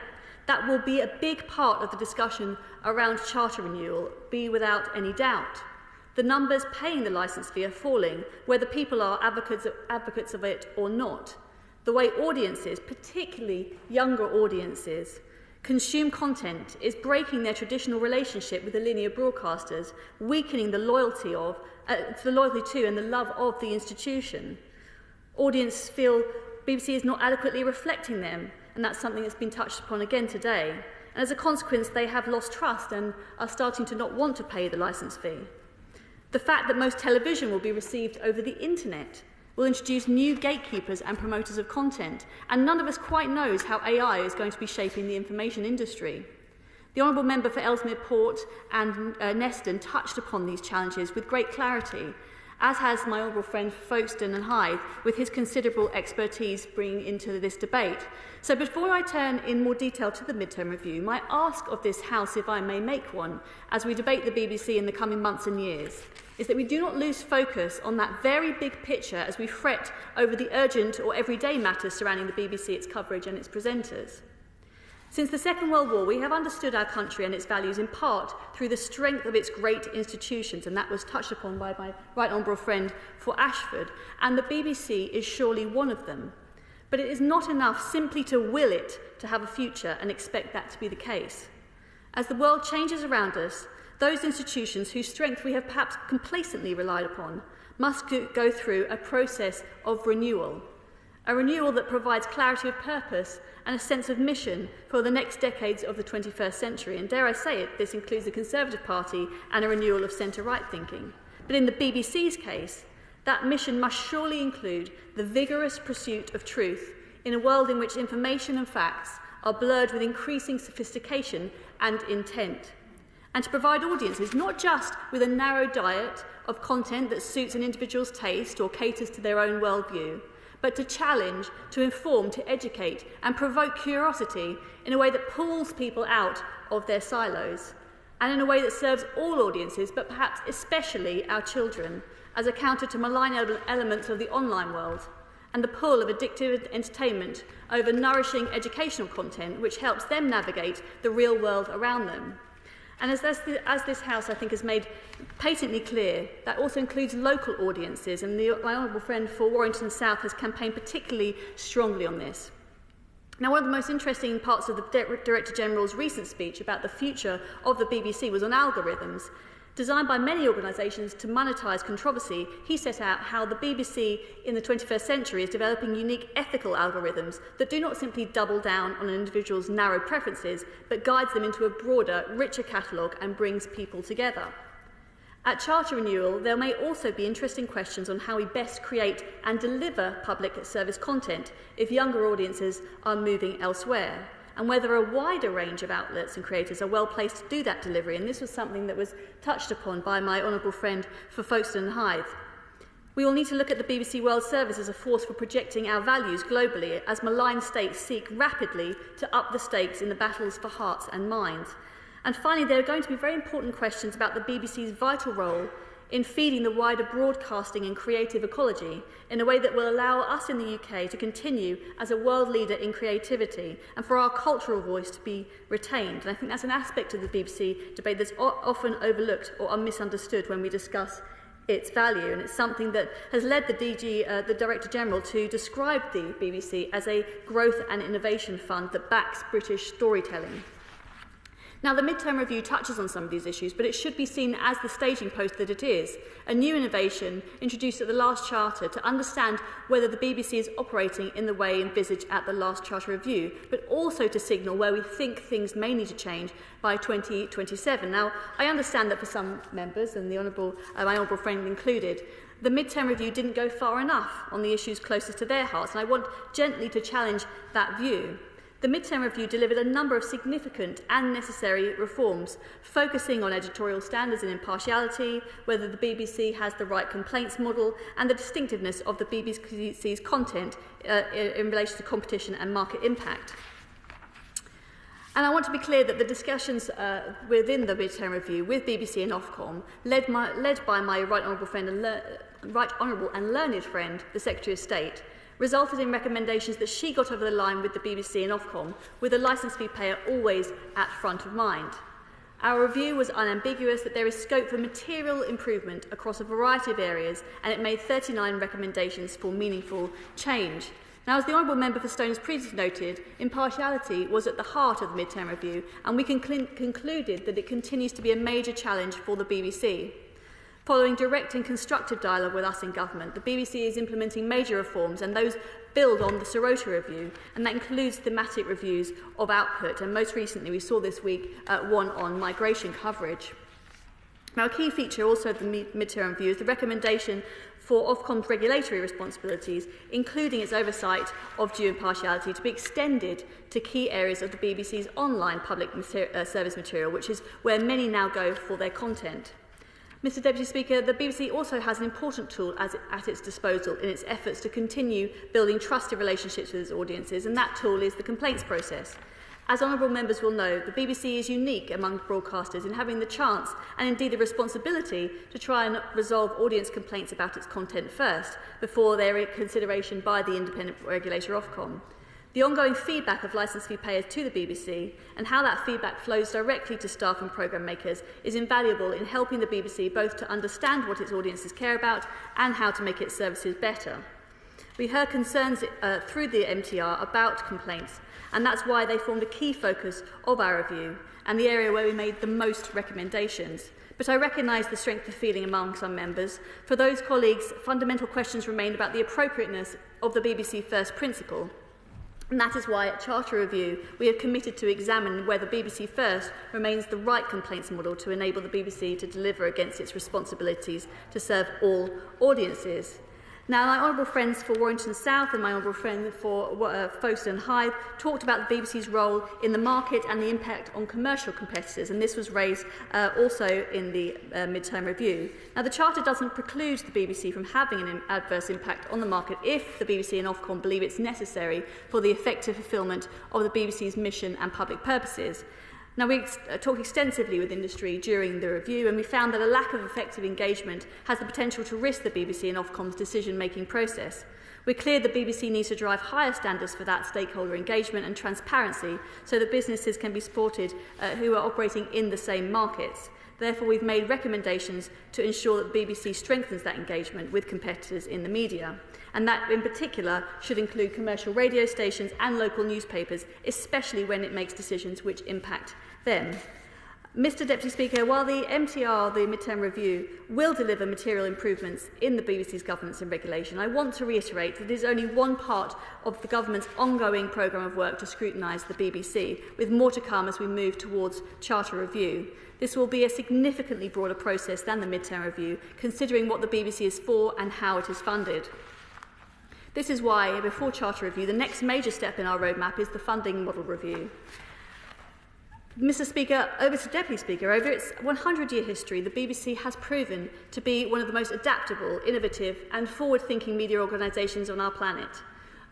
That will be a big part of the discussion around charter renewal, be without any doubt. The numbers paying the licence fee are falling, whether people are advocates of it or not. The way audiences, particularly younger audiences, consume content is breaking their traditional relationship with the linear broadcasters, weakening the loyalty to and the love of the institution. Audience feel BBC is not adequately reflecting them, and that's something that's been touched upon again today. And as a consequence, they have lost trust and are starting to not want to pay the licence fee. The fact that most television will be received over the internet will introduce new gatekeepers and promoters of content, and none of us quite knows how AI is going to be shaping the information industry. The Honourable Member for Ellesmere Port and Neston touched upon these challenges with great clarity, as has my honourable friend for Folkestone and Hythe, with his considerable expertise bringing into this debate. So before I turn in more detail to the midterm review, my ask of this House, if I may make one, as we debate the BBC in the coming months and years, is that we do not lose focus on that very big picture as we fret over the urgent or everyday matters surrounding the BBC, its coverage and its presenters. Since the Second World War, we have understood our country and its values in part through the strength of its great institutions, and that was touched upon by my right honourable friend for Ashford, and the BBC is surely one of them. But it is not enough simply to will it to have a future and expect that to be the case. As the world changes around us, those institutions whose strength we have perhaps complacently relied upon must go through a process of renewal, a renewal that provides clarity of purpose and a sense of mission for the next decades of the 21st century. And dare I say it, this includes the Conservative Party and a renewal of centre-right thinking. But in the BBC's case, that mission must surely include the vigorous pursuit of truth in a world in which information and facts are blurred with increasing sophistication and intent, and to provide audiences not just with a narrow diet of content that suits an individual's taste or caters to their own worldview, but to challenge, to inform, to educate and provoke curiosity in a way that pulls people out of their silos, and in a way that serves all audiences, but perhaps especially our children, as a counter to malign elements of the online world and the pull of addictive entertainment over nourishing educational content which helps them navigate the real world around them. And as this House, I think, has made patently clear, that also includes local audiences, and my honourable friend for Warrington South has campaigned particularly strongly on this. Now, one of the most interesting parts of the Director General's recent speech about the future of the BBC was on algorithms. Designed by many organisations to monetise controversy, he set out how the BBC in the 21st century is developing unique ethical algorithms that do not simply double down on an individual's narrow preferences, but guides them into a broader, richer catalogue and brings people together. At Charter Renewal, there may also be interesting questions on how we best create and deliver public service content if younger audiences are moving elsewhere, and whether a wider range of outlets and creators are well placed to do that delivery. And this was something that was touched upon by my honourable friend for Folkestone and Hythe. We will need to look at the BBC World Service as a force for projecting our values globally, as malign states seek rapidly to up the stakes in the battles for hearts and minds. And finally, there are going to be very important questions about the BBC's vital role in feeding the wider broadcasting and creative ecology in a way that will allow us in the UK to continue as a world leader in creativity and for our cultural voice to be retained. And I think that's an aspect of the BBC debate that's often overlooked or misunderstood when we discuss its value, and it's something that has led the Director General to describe the BBC as a growth and innovation fund that backs British storytelling. Now, the midterm review touches on some of these issues, but it should be seen as the staging post that it is, a new innovation introduced at the last Charter to understand whether the BBC is operating in the way envisaged at the last Charter review, but also to signal where we think things may need to change by 2027. Now, I understand that for some members, and my honourable friend included, the midterm review didn't go far enough on the issues closest to their hearts, and I want gently to challenge that view. The midterm review delivered a number of significant and necessary reforms, focusing on editorial standards and impartiality, whether the BBC has the right complaints model, and the distinctiveness of the BBC's content in relation to competition and market impact. And I want to be clear that the discussions within the midterm review with BBC and Ofcom, led by my right honourable and learned friend, the Secretary of State, resulted in recommendations that she got over the line with the BBC and Ofcom, with the licence fee payer always at front of mind. Our review was unambiguous that there is scope for material improvement across a variety of areas, and it made 39 recommendations for meaningful change. Now, as the Honourable Member for Stone has previously noted, impartiality was at the heart of the mid-term review, and we concluded that it continues to be a major challenge for the BBC. Following direct and constructive dialogue with us in government, the BBC is implementing major reforms, and those build on the Sirota review, and that includes thematic reviews of output, and most recently we saw this week one on migration coverage. Now, a key feature also of the mid-term review is the recommendation for Ofcom's regulatory responsibilities, including its oversight of due impartiality, to be extended to key areas of the BBC's online public service material, which is where many now go for their content. Mr Deputy Speaker, the BBC also has an important tool at its disposal in its efforts to continue building trusted relationships with its audiences, and that tool is the complaints process. As honourable members will know, the BBC is unique among broadcasters in having the chance and indeed the responsibility to try and resolve audience complaints about its content first, before their consideration by the independent regulator Ofcom. The ongoing feedback of licence fee payers to the BBC and how that feedback flows directly to staff and programme makers is invaluable in helping the BBC both to understand what its audiences care about and how to make its services better. We heard concerns through the MTR about complaints, and that's why they formed a key focus of our review and the area where we made the most recommendations. But I recognise the strength of feeling among some members. For those colleagues, fundamental questions remain about the appropriateness of the BBC First principle. And that is why at Charter Review we have committed to examine whether BBC First remains the right complaints model to enable the BBC to deliver against its responsibilities to serve all audiences. Now, my honourable friends for Warrington South and my honourable friend for Folkestone and Hythe talked about the BBC's role in the market and the impact on commercial competitors, and this was raised also in the mid-term review. Now, the Charter doesn't preclude the BBC from having an adverse impact on the market if the BBC and Ofcom believe it's necessary for the effective fulfilment of the BBC's mission and public purposes. Now, we talked extensively with industry during the review, and we found that a lack of effective engagement has the potential to risk the BBC and Ofcom's decision-making process. We're clear the BBC needs to drive higher standards for that stakeholder engagement and transparency so that businesses can be supported who are operating in the same markets. Therefore, we've made recommendations to ensure that the BBC strengthens that engagement with competitors in the media. And that, in particular, should include commercial radio stations and local newspapers, especially when it makes decisions which impact them. Mr Deputy Speaker, while the MTR, the mid-term review, will deliver material improvements in the BBC's governance and regulation, I want to reiterate that it is only one part of the government's ongoing programme of work to scrutinise the BBC, with more to come as we move towards Charter Review. This will be a significantly broader process than the mid-term review, considering what the BBC is for and how it is funded. This is why, before Charter Review, the next major step in our roadmap is the funding model review. Mr Speaker, over to Deputy Speaker, over its 100-year history, the BBC has proven to be one of the most adaptable, innovative and forward-thinking media organisations on our planet.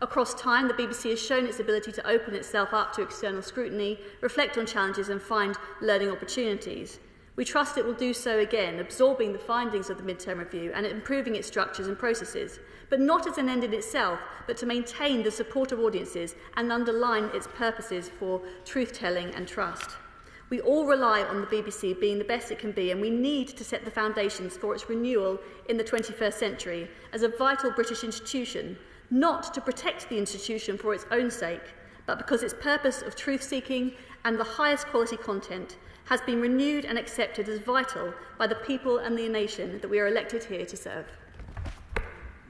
Across time, the BBC has shown its ability to open itself up to external scrutiny, reflect on challenges and find learning opportunities. We trust it will do so again, absorbing the findings of the mid-term review and improving its structures and processes, but not as an end in itself, but to maintain the support of audiences and underline its purposes for truth-telling and trust. We all rely on the BBC being the best it can be, and we need to set the foundations for its renewal in the 21st century as a vital British institution, not to protect the institution for its own sake, but because its purpose of truth-seeking and the highest quality content has been renewed and accepted as vital by the people and the nation that we are elected here to serve.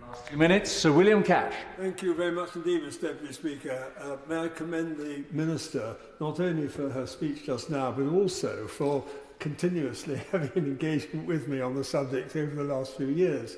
Last 2 minutes, Sir William Cash. Thank you very much indeed, Mr Deputy Speaker. May I commend the Minister not only for her speech just now, but also for continuously having an engagement with me on the subject over the last few years.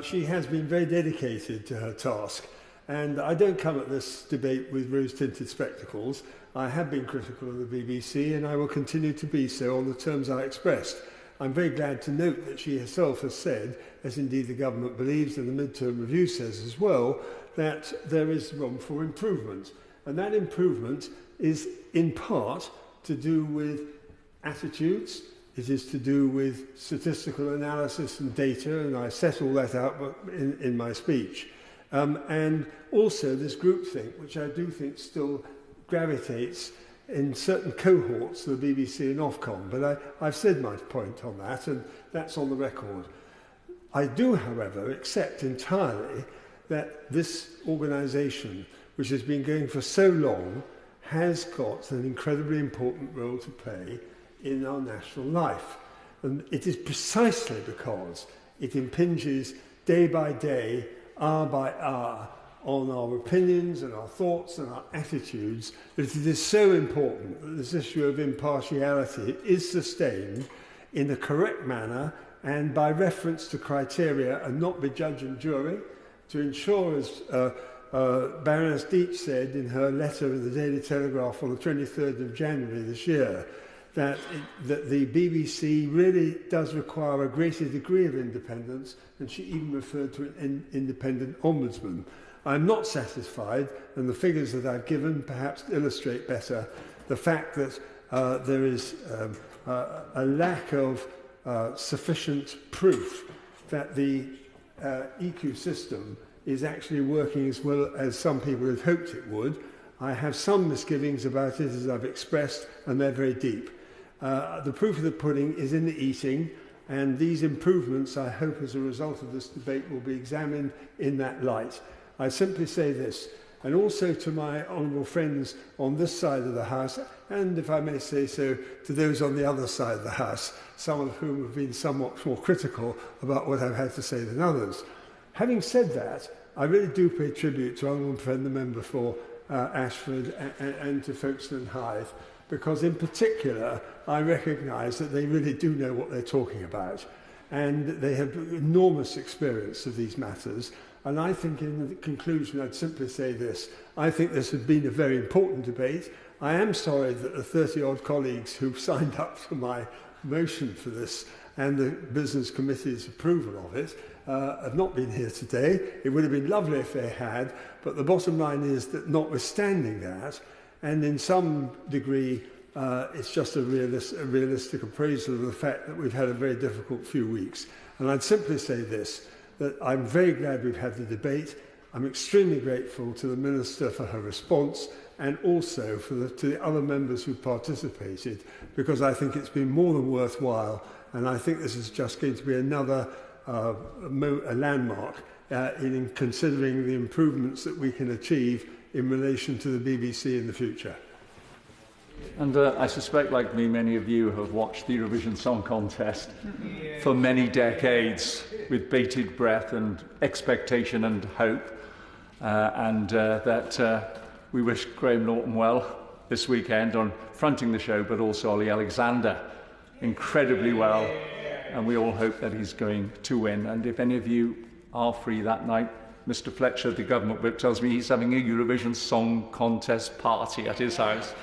She has been very dedicated to her task, and I don't come at this debate with rose-tinted spectacles. I have been critical of the BBC, and I will continue to be so on the terms I expressed. I'm very glad to note that she herself has said, as indeed the government believes and the mid-term review says as well, that there is room for improvement. And that improvement is in part to do with attitudes, it is to do with statistical analysis and data, and I set all that out in my speech. And also this groupthink, which I do think still gravitates in certain cohorts of the BBC and Ofcom, but I've said my point on that, and that's on the record. I do, however, accept entirely that this organisation, which has been going for so long, has got an incredibly important role to play in our national life. And it is precisely because it impinges day by day, hour by hour, on our opinions and our thoughts and our attitudes that it is so important that this issue of impartiality is sustained in a correct manner and by reference to criteria and not be judge and jury, to ensure, as Baroness Deach said in her letter in the Daily Telegraph on the 23rd of January this year, that the BBC really does require a greater degree of independence, and she even referred to an independent ombudsman. I'm not satisfied, and the figures that I've given perhaps illustrate better the fact that there is a lack of sufficient proof that the EQ system is actually working as well as some people had hoped it would. I have some misgivings about it, as I've expressed, and they're very deep. The proof of the pudding is in the eating, and these improvements, I hope, as a result of this debate, will be examined in that light. I simply say this, and also to my honourable friends on this side of the House, and if I may say so, to those on the other side of the House, some of whom have been somewhat more critical about what I've had to say than others. Having said that, I really do pay tribute to honourable friend the member for Ashford and to Folkestone and Hythe, because in particular I recognise that they really do know what they're talking about, and they have enormous experience of these matters. And I think in the conclusion I'd simply say this: I think this has been a very important debate. I am sorry that the 30-odd colleagues who've signed up for my motion for this and the Business Committee's approval of it have not been here today. It would have been lovely if they had, but the bottom line is that notwithstanding that, and in some degree it's just a realistic appraisal of the fact that we've had a very difficult few weeks. And I'd simply say this, that I'm very glad we've had the debate. I'm extremely grateful to the Minister for her response, and also to the other members who participated, because I think it's been more than worthwhile, and I think this is just going to be another a landmark in considering the improvements that we can achieve in relation to the BBC in the future. And I suspect, like me, many of you have watched the Eurovision Song Contest for many decades with bated breath and expectation and hope, and that we wish Graham Norton well this weekend on fronting the show, but also Ollie Alexander incredibly well, and we all hope that he's going to win. And if any of you are free that night, Mr. Fletcher, the government whip, tells me he's having a Eurovision Song Contest party at his house,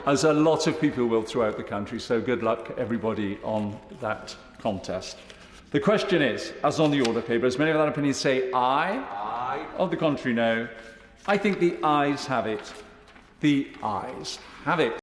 as a lot of people will throughout the country. So good luck, everybody, on that contest. The question is, as on the order paper, as many of that opinion say aye. Aye. Of the contrary, no. I think the ayes have it. The ayes have it.